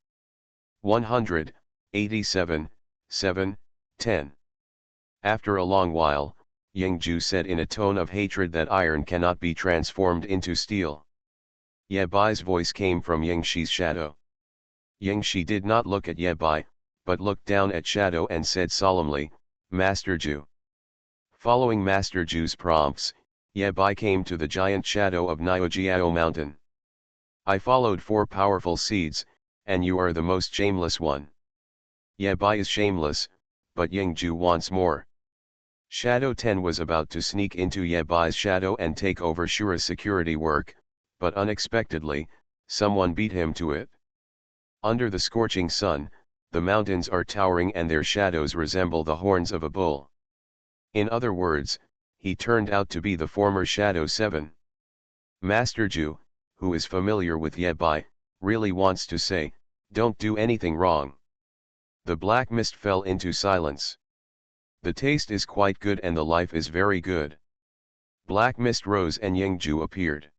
187, 7, 10. After a long while, Yingju said in a tone of hatred that iron cannot be transformed into steel. Ye Bai's voice came from Yingxi's shadow. Yingxi did not look at Ye Bai, but looked down at Shadow and said solemnly, Master Ju. Following Master Ju's prompts, Ye Bai came to the giant shadow of Niojiao mountain. I followed 4 powerful seeds, and you are the most shameless one. Ye Bai is shameless, but Yingju wants more. Shadow 10 was about to sneak into Ye Bai's shadow and take over Shura's security work, but unexpectedly, someone beat him to it. Under the scorching sun, the mountains are towering and their shadows resemble the horns of a bull. In other words, he turned out to be the former Shadow 7. Master Ju, who is familiar with Ye Bai, really wants to say, don't do anything wrong. The black mist fell into silence. The taste is quite good and the life is very good. Black mist rose and Yingju appeared.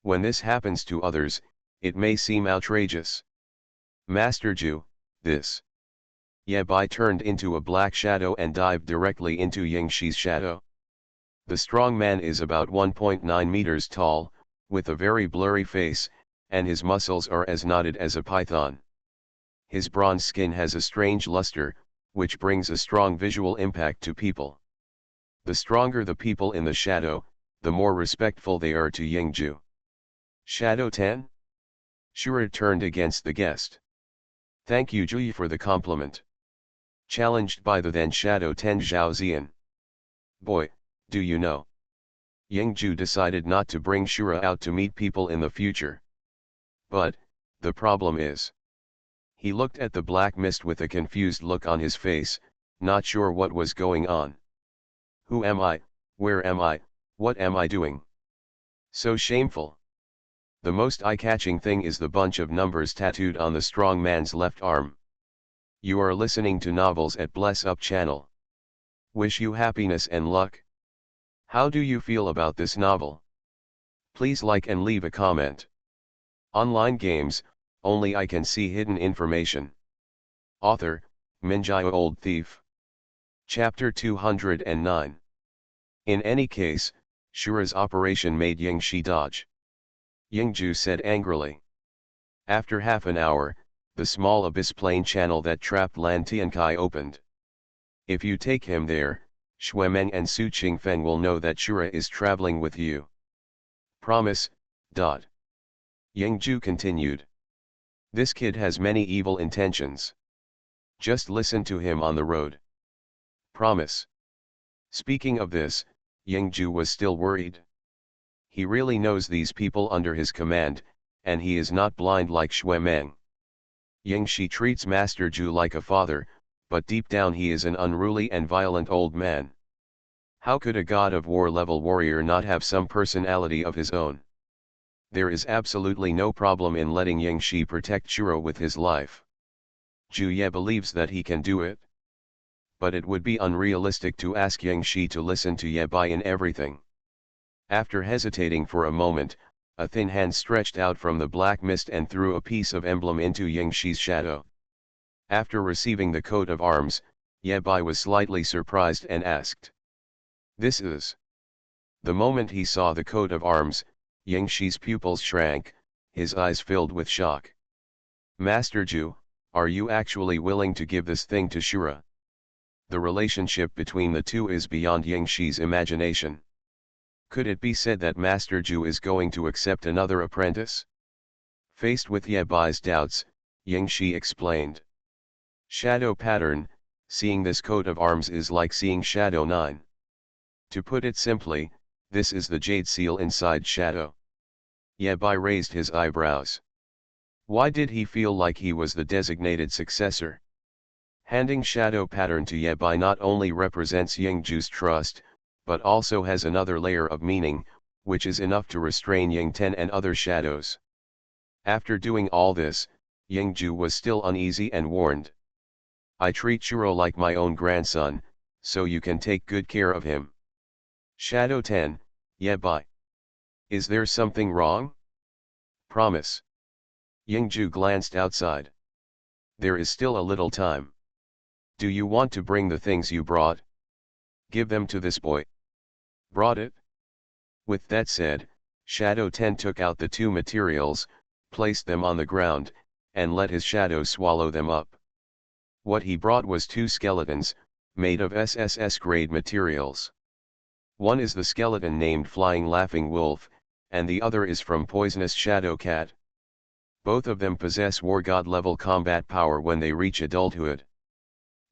When this happens to others, it may seem outrageous. Master Ju, this. Ye Bai turned into a black shadow and dived directly into Yingxi's shadow. The strong man is about 1.9 meters tall, with a very blurry face, and his muscles are as knotted as a python. His bronze skin has a strange luster, which brings a strong visual impact to people. The stronger the people in the shadow, the more respectful they are to Yingju. Shadow 10? Shura turned against the guest. Thank you Ji for the compliment. Challenged by the then Shadow 10 Zhao Ziyan. Boy, do you know? Yingju decided not to bring Shura out to meet people in the future. But, the problem is. He looked at the black mist with a confused look on his face, not sure what was going on. Who am I, where am I, what am I doing? So shameful. The most eye-catching thing is the bunch of numbers tattooed on the strong man's left arm. You are listening to Novels at Bless Up channel. Wish you happiness and luck. How do you feel about this novel? Please like and leave a comment. Online games, only I can see hidden information. Author, Minjai Old Thief. Chapter 209. In any case, Shura's operation made Yingxi dodge. Yingju said angrily. After half an hour, the small abyss plane channel that trapped Lan Tiankai opened. If you take him there, Xuemeng and Su Qingfeng will know that Shura is traveling with you. Promise, dot. Yingju continued. This kid has many evil intentions. Just listen to him on the road. Promise. Speaking of this, Yingju was still worried. He really knows these people under his command, and he is not blind like Xuemeng. Yingxi treats Master Ju like a father, but deep down he is an unruly and violent old man. How could a god of war level warrior not have some personality of his own? There is absolutely no problem in letting Yingxi protect Shura with his life. Ju Ye believes that he can do it. But it would be unrealistic to ask Yingxi to listen to Ye Bai in everything. After hesitating for a moment, a thin hand stretched out from the black mist and threw a piece of emblem into Yingxi's shadow. After receiving the coat of arms, Ye Bai was slightly surprised and asked. This is. The moment he saw the coat of arms, Yingxi's pupils shrank, his eyes filled with shock. Master Ju, are you actually willing to give this thing to Shura? The relationship between the two is beyond Yingxi's imagination. Could it be said that Master Ju is going to accept another apprentice? Faced with Ye Bai's doubts, Yingxi explained. Shadow pattern, seeing this coat of arms is like seeing Shadow 9. To put it simply, this is the jade seal inside Shadow. Ye Bai raised his eyebrows. Why did he feel like he was the designated successor? Handing Shadow pattern to Ye Bai not only represents Yingju's trust, but also has another layer of meaning, which is enough to restrain Ying Ten and other shadows. After doing all this, Yingju was still uneasy and warned. I treat Shuro like my own grandson, so you can take good care of him. Shadow 10, yeah bye. Is there something wrong? Promise. Yingju glanced outside. There is still a little time. Do you want to bring the things you brought? Give them to this boy. Brought it? With that said, Shadow 10 took out the two materials, placed them on the ground, and let his shadow swallow them up. What he brought was two skeletons, made of SSS grade materials. One is the skeleton named Flying Laughing Wolf, and the other is from Poisonous Shadow Cat. Both of them possess War God level combat power when they reach adulthood.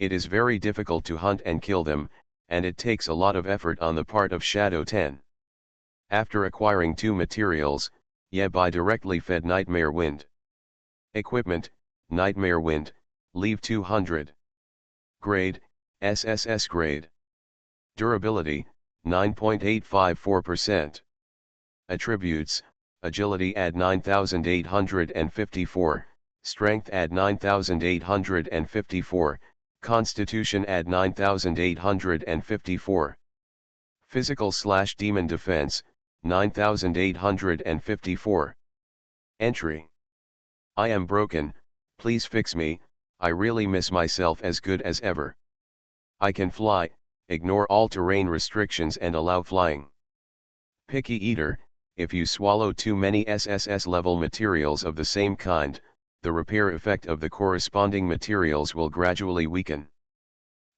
It is very difficult to hunt and kill them, and it takes a lot of effort on the part of Shadow 10. After acquiring two materials, Yebai directly fed Nightmare Wind. Equipment, Nightmare Wind, leave 200. Grade, SSS grade. Durability, 9.854%. Attributes, Agility add 9854, Strength add 9854, Constitution add 9854. Physical/demon defense, 9854. Entry. I am broken, please fix me, I really miss myself as good as ever. I can fly, ignore all terrain restrictions and allow flying. Picky eater, if you swallow too many SSS level materials of the same kind, the repair effect of the corresponding materials will gradually weaken.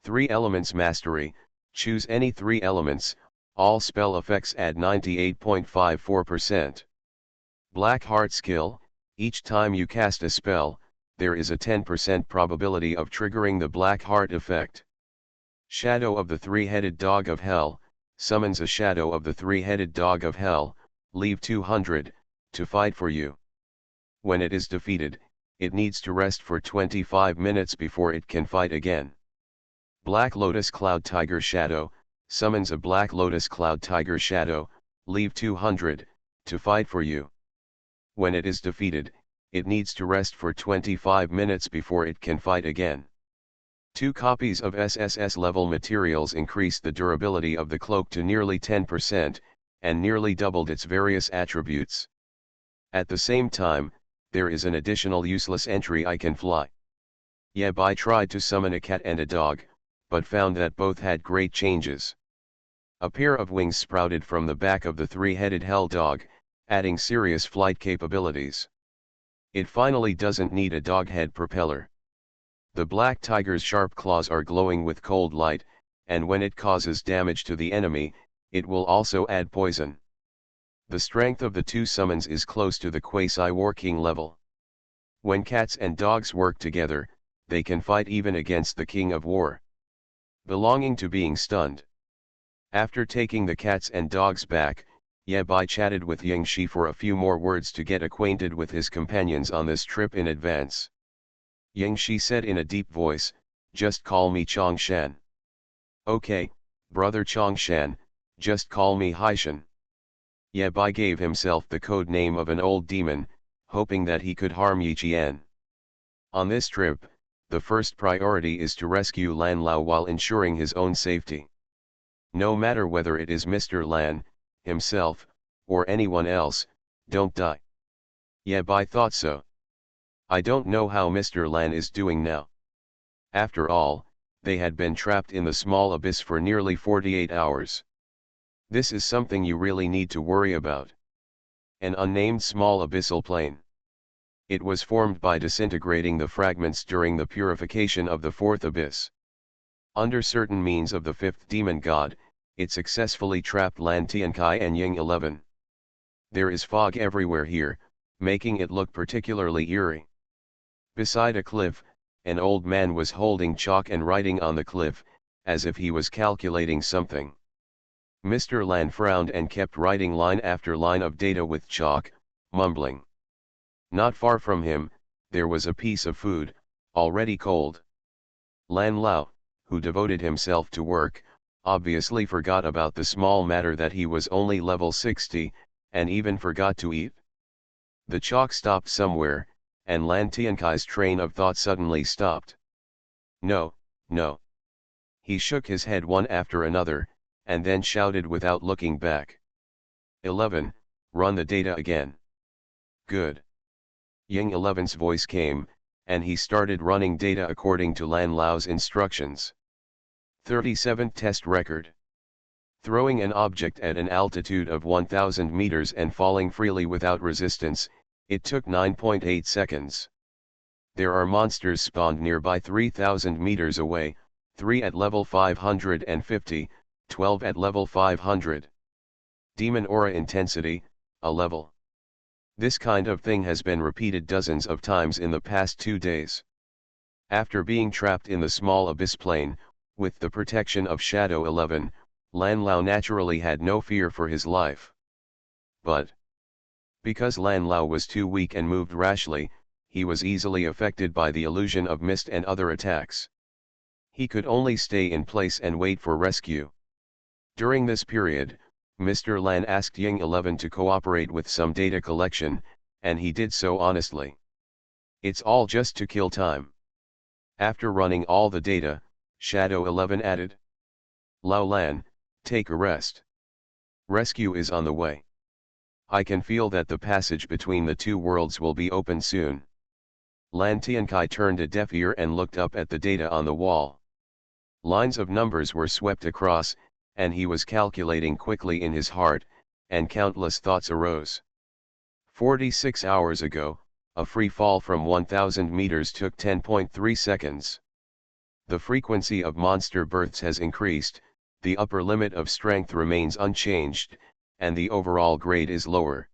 3 elements mastery, choose any 3 elements, all spell effects add 98.54%. Black Heart skill, each time you cast a spell, there is a 10% probability of triggering the Black Heart effect. Shadow of the Three-Headed Dog of Hell, summons a shadow of the Three-Headed Dog of Hell, leave 200, to fight for you. When it is defeated, it needs to rest for 25 minutes before it can fight again. Black Lotus Cloud Tiger Shadow, summons a Black Lotus Cloud Tiger Shadow, leave 200, to fight for you. When it is defeated, it needs to rest for 25 minutes before it can fight again. 2 copies of SSS level materials increased the durability of the cloak to nearly 10%, and nearly doubled its various attributes. At the same time, there is an additional useless entry I can fly. Yebai tried to summon a cat and a dog, but found that both had great changes. A pair of wings sprouted from the back of the three-headed hell dog, adding serious flight capabilities. It finally doesn't need a dog head propeller. The black tiger's sharp claws are glowing with cold light, and when it causes damage to the enemy, it will also add poison. The strength of the two summons is close to the Quasi-War King level. When cats and dogs work together, they can fight even against the King of War. Belonging to being stunned. After taking the cats and dogs back, Yebai chatted with Yingxi for a few more words to get acquainted with his companions on this trip in advance. Yingxi said in a deep voice, "Just call me Chongshan." "Okay, brother Chongshan, just call me Haishan." Yebai gave himself the code name of an old demon, hoping that he could harm Yiqian. On this trip, the first priority is to rescue Lan Lao while ensuring his own safety. No matter whether it is Mr. Lan, himself, or anyone else, don't die. Yebai thought so. I don't know how Mr. Lan is doing now. After all, they had been trapped in the small abyss for nearly 48 hours. This is something you really need to worry about. An unnamed small abyssal plane. It was formed by disintegrating the fragments during the purification of the fourth abyss. Under certain means of the fifth demon god, it successfully trapped Lan Tiankai and Ying 11. There is fog everywhere here, making it look particularly eerie. Beside a cliff, an old man was holding chalk and writing on the cliff, as if he was calculating something. Mr. Lan frowned and kept writing line after line of data with chalk, mumbling. Not far from him, there was a piece of food, already cold. Lan Lao, who devoted himself to work, obviously forgot about the small matter that he was only level 60, and even forgot to eat. The chalk stopped somewhere, and Lan Tiankai's train of thought suddenly stopped. No, no. He shook his head one after another, and then shouted without looking back. 11, run the data again. Good. Ying 11's voice came, and he started running data according to Lan Lao's instructions. 37th test record. Throwing an object at an altitude of 1000 meters and falling freely without resistance, it took 9.8 seconds. There are monsters spawned nearby 3000 meters away, 3 at level 550, 12 at level 500. Demon aura intensity, a level. This kind of thing has been repeated dozens of times in the past 2 days. After being trapped in the small abyss plane, with the protection of Shadow 11, Lan Lao naturally had no fear for his life. But because Lan Lao was too weak and moved rashly, he was easily affected by the illusion of mist and other attacks. He could only stay in place and wait for rescue. During this period, Mr. Lan asked Ying 11 to cooperate with some data collection, and he did so honestly. It's all just to kill time. After running all the data, Shadow 11 added, Lao Lan, take a rest. Rescue is on the way. I can feel that the passage between the two worlds will be open soon. Lan Tiankai turned a deaf ear and looked up at the data on the wall. Lines of numbers were swept across, and he was calculating quickly in his heart, and countless thoughts arose. 46 hours ago, a free fall from 1000 meters took 10.3 seconds. The frequency of monster births has increased, the upper limit of strength remains unchanged, and the overall grade is lower.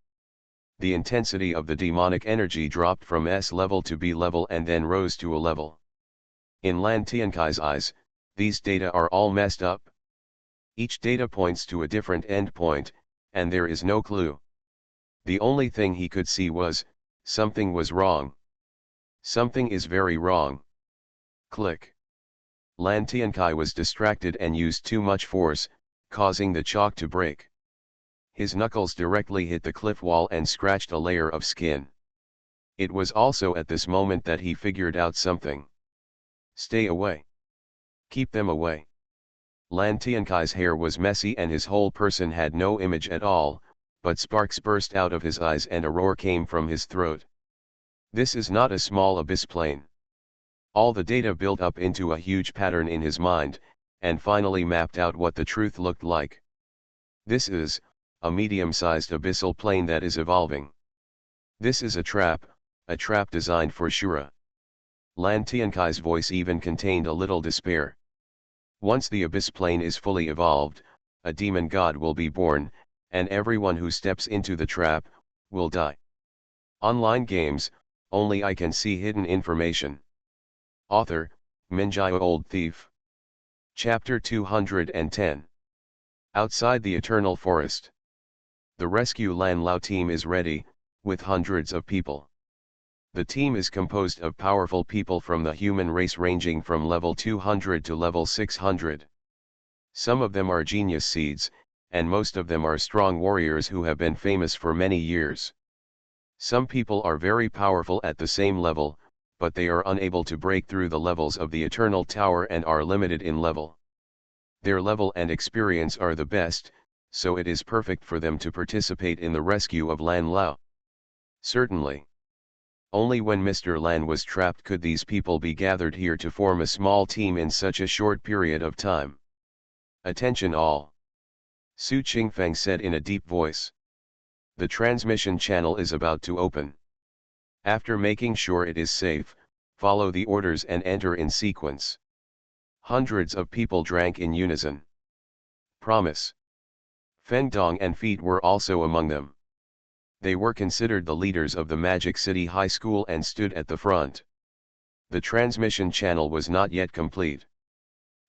The intensity of the demonic energy dropped from S level to B level and then rose to A level. In Lan Tiankai's eyes, these data are all messed up. Each data points to a different endpoint, and there is no clue. The only thing he could see was, something was wrong. Something is very wrong. Click. Lan Tiankai was distracted and used too much force, causing the chalk to break. His knuckles directly hit the cliff wall and scratched a layer of skin. It was also at this moment that he figured out something. Stay away. Keep them away. Lan Tiankai's hair was messy and his whole person had no image at all, but sparks burst out of his eyes and a roar came from his throat. This is not a small abyss plane. All the data built up into a huge pattern in his mind, and finally mapped out what the truth looked like. This is a medium-sized abyssal plane that is evolving. This is a trap designed for Shura. Lan Tiankai's voice even contained a little despair. Once the abyss plane is fully evolved, a demon god will be born, and everyone who steps into the trap will die. Online games, only I can see hidden information. Author, Minjai Old Thief. Chapter 210. Outside the Eternal Forest. The Rescue Lan Lao team is ready, with hundreds of people. The team is composed of powerful people from the human race ranging from level 200 to level 600. Some of them are genius seeds, and most of them are strong warriors who have been famous for many years. Some people are very powerful at the same level, but they are unable to break through the levels of the Eternal Tower and are limited in level. Their level and experience are the best, so it is perfect for them to participate in the rescue of Lan Lao. Certainly. Only when Mr. Lan was trapped could these people be gathered here to form a small team in such a short period of time. Attention all. Su Qingfeng said in a deep voice. The transmission channel is about to open. After making sure it is safe, follow the orders and enter in sequence. Hundreds of people drank in unison. Promise. Feng Dong and Feet were also among them. They were considered the leaders of the Magic City High School and stood at the front. The transmission channel was not yet complete.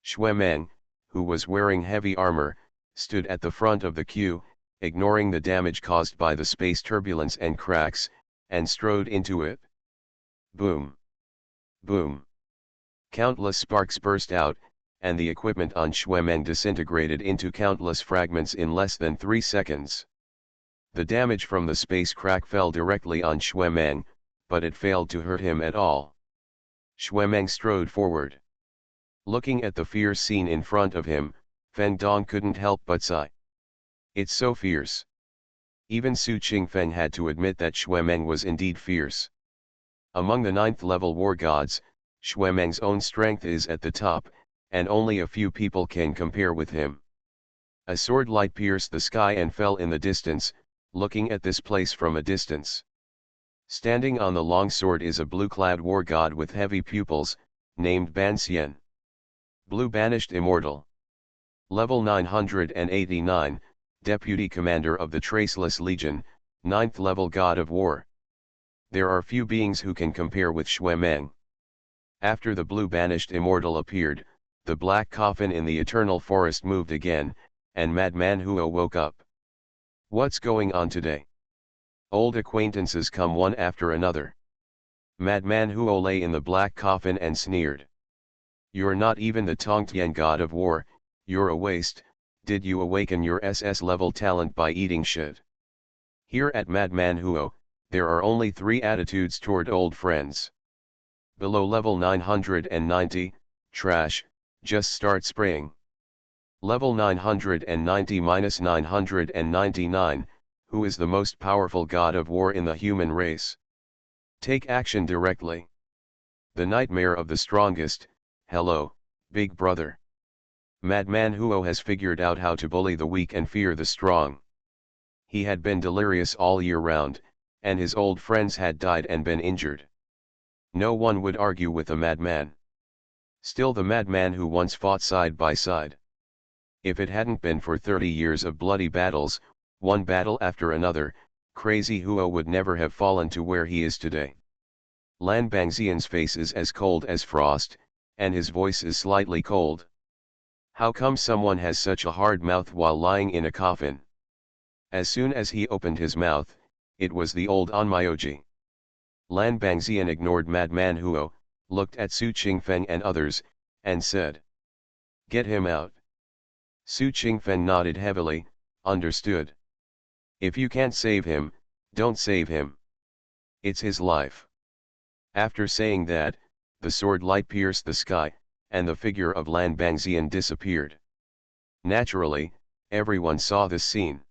Xue Meng, who was wearing heavy armor, stood at the front of the queue, ignoring the damage caused by the space turbulence and cracks, and strode into it. Boom! Boom! Countless sparks burst out, and the equipment on Xuemeng disintegrated into countless fragments in less than 3 seconds. The damage from the space crack fell directly on Xuemeng, but it failed to hurt him at all. Xuemeng strode forward. Looking at the fierce scene in front of him, Feng Dong couldn't help but sigh. It's so fierce. Even Su Qingfeng had to admit that Xuemeng was indeed fierce. Among the 9th level war gods, Xuemeng's own strength is at the top, and only a few people can compare with him. A sword light pierced the sky and fell in the distance, looking at this place from a distance. Standing on the long sword is a blue-clad war god with heavy pupils, named Ban Xian. Blue Banished Immortal. Level 989, Deputy Commander of the Traceless Legion, 9th level God of War. There are few beings who can compare with Xuemeng. After the Blue Banished Immortal appeared, the black coffin in the eternal forest moved again, and Madman Huo woke up. What's going on today? Old acquaintances come one after another. Madman Huo lay in the black coffin and sneered. You're not even the Tongtian God of War, you're a waste. Did you awaken your SS level talent by eating shit? Here at Madman Huo, there are only 3 attitudes toward old friends. Below level 990, trash, just start spraying. Level 990-999, who is the most powerful God of War in the human race? Take action directly. The nightmare of the strongest. Hello, big brother. Madman Huo has figured out how to bully the weak and fear the strong. He had been delirious all year round, and his old friends had died and been injured. No one would argue with a madman. Still the madman who once fought side by side. If it hadn't been for 30 years of bloody battles, one battle after another, Crazy Huo would never have fallen to where he is today. Lan Bangxian's face is as cold as frost, and his voice is slightly cold. How come someone has such a hard mouth while lying in a coffin? As soon as he opened his mouth, it was the old Onmyoji. Lan Bangxian ignored Madman Huo, looked at Su Qingfeng and others, and said, "Get him out." Su Qingfeng nodded heavily, understood. If you can't save him, don't save him. It's his life. After saying that, the sword light pierced the sky, and the figure of Lan Bangxian disappeared. Naturally, everyone saw this scene.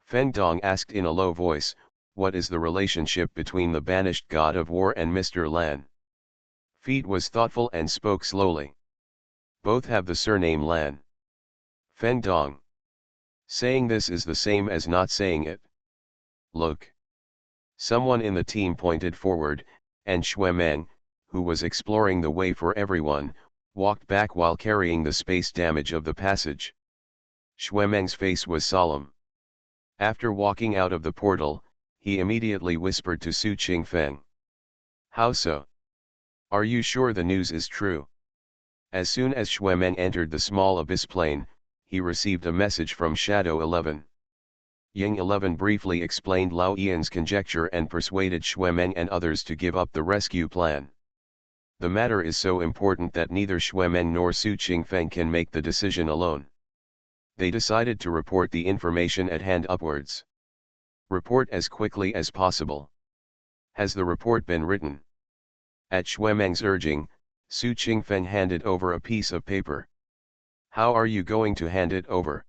Feng Dong asked in a low voice, what is the relationship between the banished God of War and Mr. Lan? Feet was thoughtful and spoke slowly. Both have the surname Lan. Feng Dong. Saying this is the same as not saying it. Look. Someone in the team pointed forward, and Xuemeng, who was exploring the way for everyone, walked back while carrying the space damage of the passage. Xuemeng's face was solemn. After walking out of the portal, he immediately whispered to Su Qingfeng. How so? Are you sure the news is true? As soon as Xuemeng entered the small abyss plane, he received a message from Shadow 11. Ying 11 briefly explained Lao Yian's conjecture and persuaded Xuemeng and others to give up the rescue plan. The matter is so important that neither Xuemeng nor Su Qingfeng can make the decision alone. They decided to report the information at hand upwards. Report as quickly as possible. Has the report been written? At Xuemeng's urging, Su Qingfeng handed over a piece of paper. How are you going to hand it over?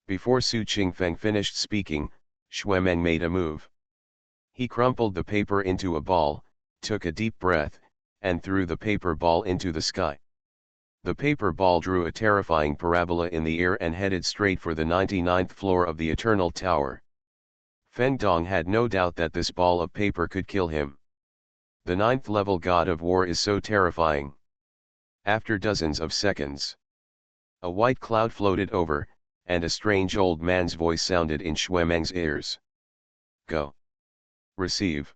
Before Su Qingfeng finished speaking, Xuemeng made a move. He crumpled the paper into a ball, took a deep breath, and threw the paper ball into the sky. The paper ball drew a terrifying parabola in the air and headed straight for the 99th floor of the Eternal Tower. Feng Dong had no doubt that this ball of paper could kill him. The 9th level God of War is so terrifying. After dozens of seconds, a white cloud floated over, and a strange old man's voice sounded in Xuemeng's ears. Go. Receive.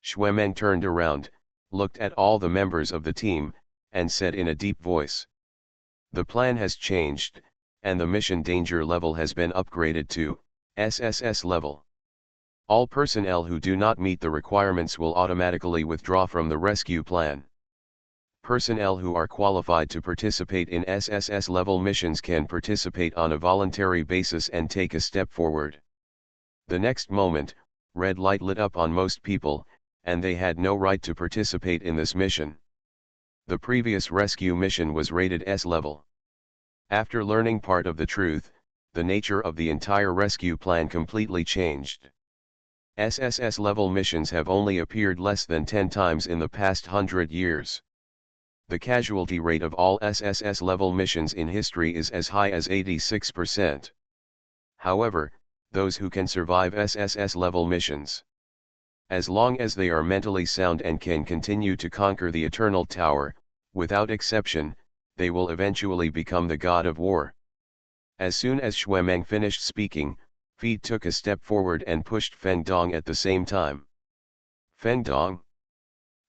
Xuemeng turned around, looked at all the members of the team, and said in a deep voice. The plan has changed, and the mission danger level has been upgraded to SSS level. All personnel who do not meet the requirements will automatically withdraw from the rescue plan. Personnel who are qualified to participate in SSS-level missions can participate on a voluntary basis and take a step forward. The next moment, red light lit up on most people, and they had no right to participate in this mission. The previous rescue mission was rated S level. After learning part of the truth, the nature of the entire rescue plan completely changed. SSS level missions have only appeared less than 10 times in the past 100 years. The casualty rate of all SSS level missions in history is as high as 86%. However, those who can survive SSS level missions, as long as they are mentally sound and can continue to conquer the Eternal Tower, without exception, they will eventually become the god of war. As soon as Xuemeng finished speaking, Feet took a step forward and pushed Feng Dong at the same time. Feng Dong?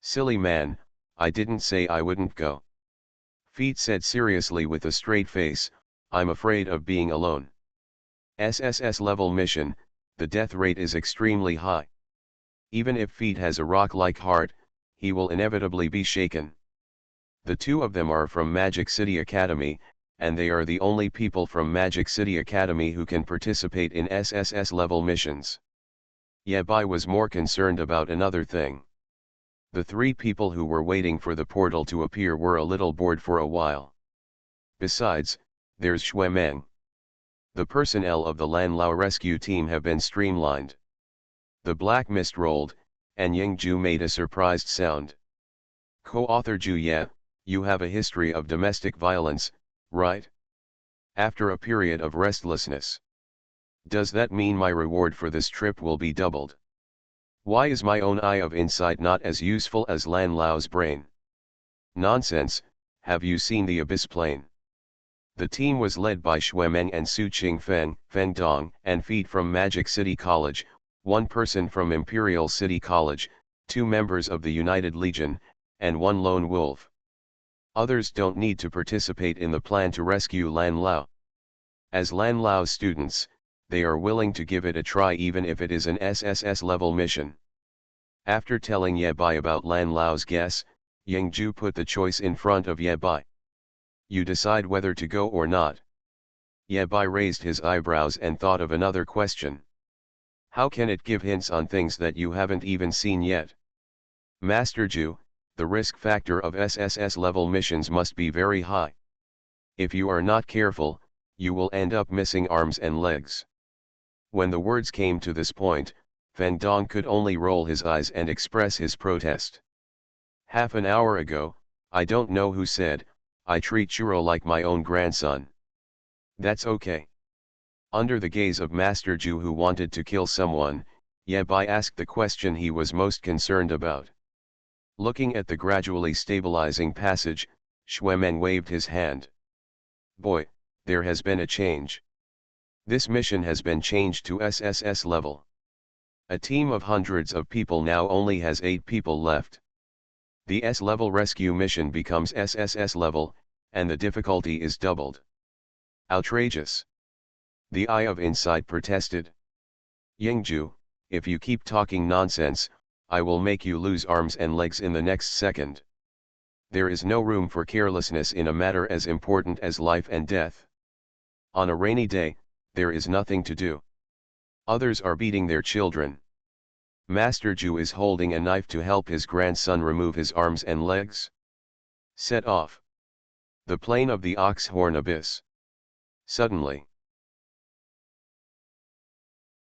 Silly man, I didn't say I wouldn't go. Feet said seriously with a straight face, I'm afraid of being alone. SSS level mission, the death rate is extremely high. Even if Feet has a rock-like heart, he will inevitably be shaken. The two of them are from Magic City Academy, and they are the only people from Magic City Academy who can participate in SSS level missions. Yabai was more concerned about another thing. The three people who were waiting for the portal to appear were a little bored for a while. Besides, there's Xuemeng. The personnel of the Lan Lao rescue team have been streamlined. The black mist rolled, and Yingju made a surprised sound. Co-author Ju Ye, you have a history of domestic violence, right? After a period of restlessness. Does that mean my reward for this trip will be doubled? Why is my own eye of insight not as useful as Lan Lao's brain? Nonsense, have you seen the Abyss Plane? The team was led by Xuemeng and Su Qingfeng, Feng Dong, and Feet from Magic City College, one person from Imperial City College, two members of the United Legion, and one lone wolf. Others don't need to participate in the plan to rescue Lan Lao. As Lan Lao's students, they are willing to give it a try even if it is an SSS level mission. After telling Yabai about Lan Lao's guess, Yingju put the choice in front of Yabai. You decide whether to go or not. Yabai raised his eyebrows and thought of another question. How can it give hints on things that you haven't even seen yet? Master Ju, the risk factor of SSS level missions must be very high. If you are not careful, you will end up missing arms and legs. When the words came to this point, Feng Dong could only roll his eyes and express his protest. Half an hour ago, I don't know who said, I treat Churro like my own grandson. That's okay. Under the gaze of Master Ju who wanted to kill someone, Yabai asked the question he was most concerned about. Looking at the gradually stabilizing passage, Xuemeng waved his hand. Boy, there has been a change. This mission has been changed to SSS level. A team of hundreds of people now only has 8 people left. The S-level rescue mission becomes SSS level, and the difficulty is doubled. Outrageous. The Eye of Insight protested. Yingju, if you keep talking nonsense, I will make you lose arms and legs in the next second. There is no room for carelessness in a matter as important as life and death. On a rainy day, there is nothing to do. Others are beating their children. Master Ju is holding a knife to help his grandson remove his arms and legs. Set off. The plane of the Oxhorn Abyss. Suddenly,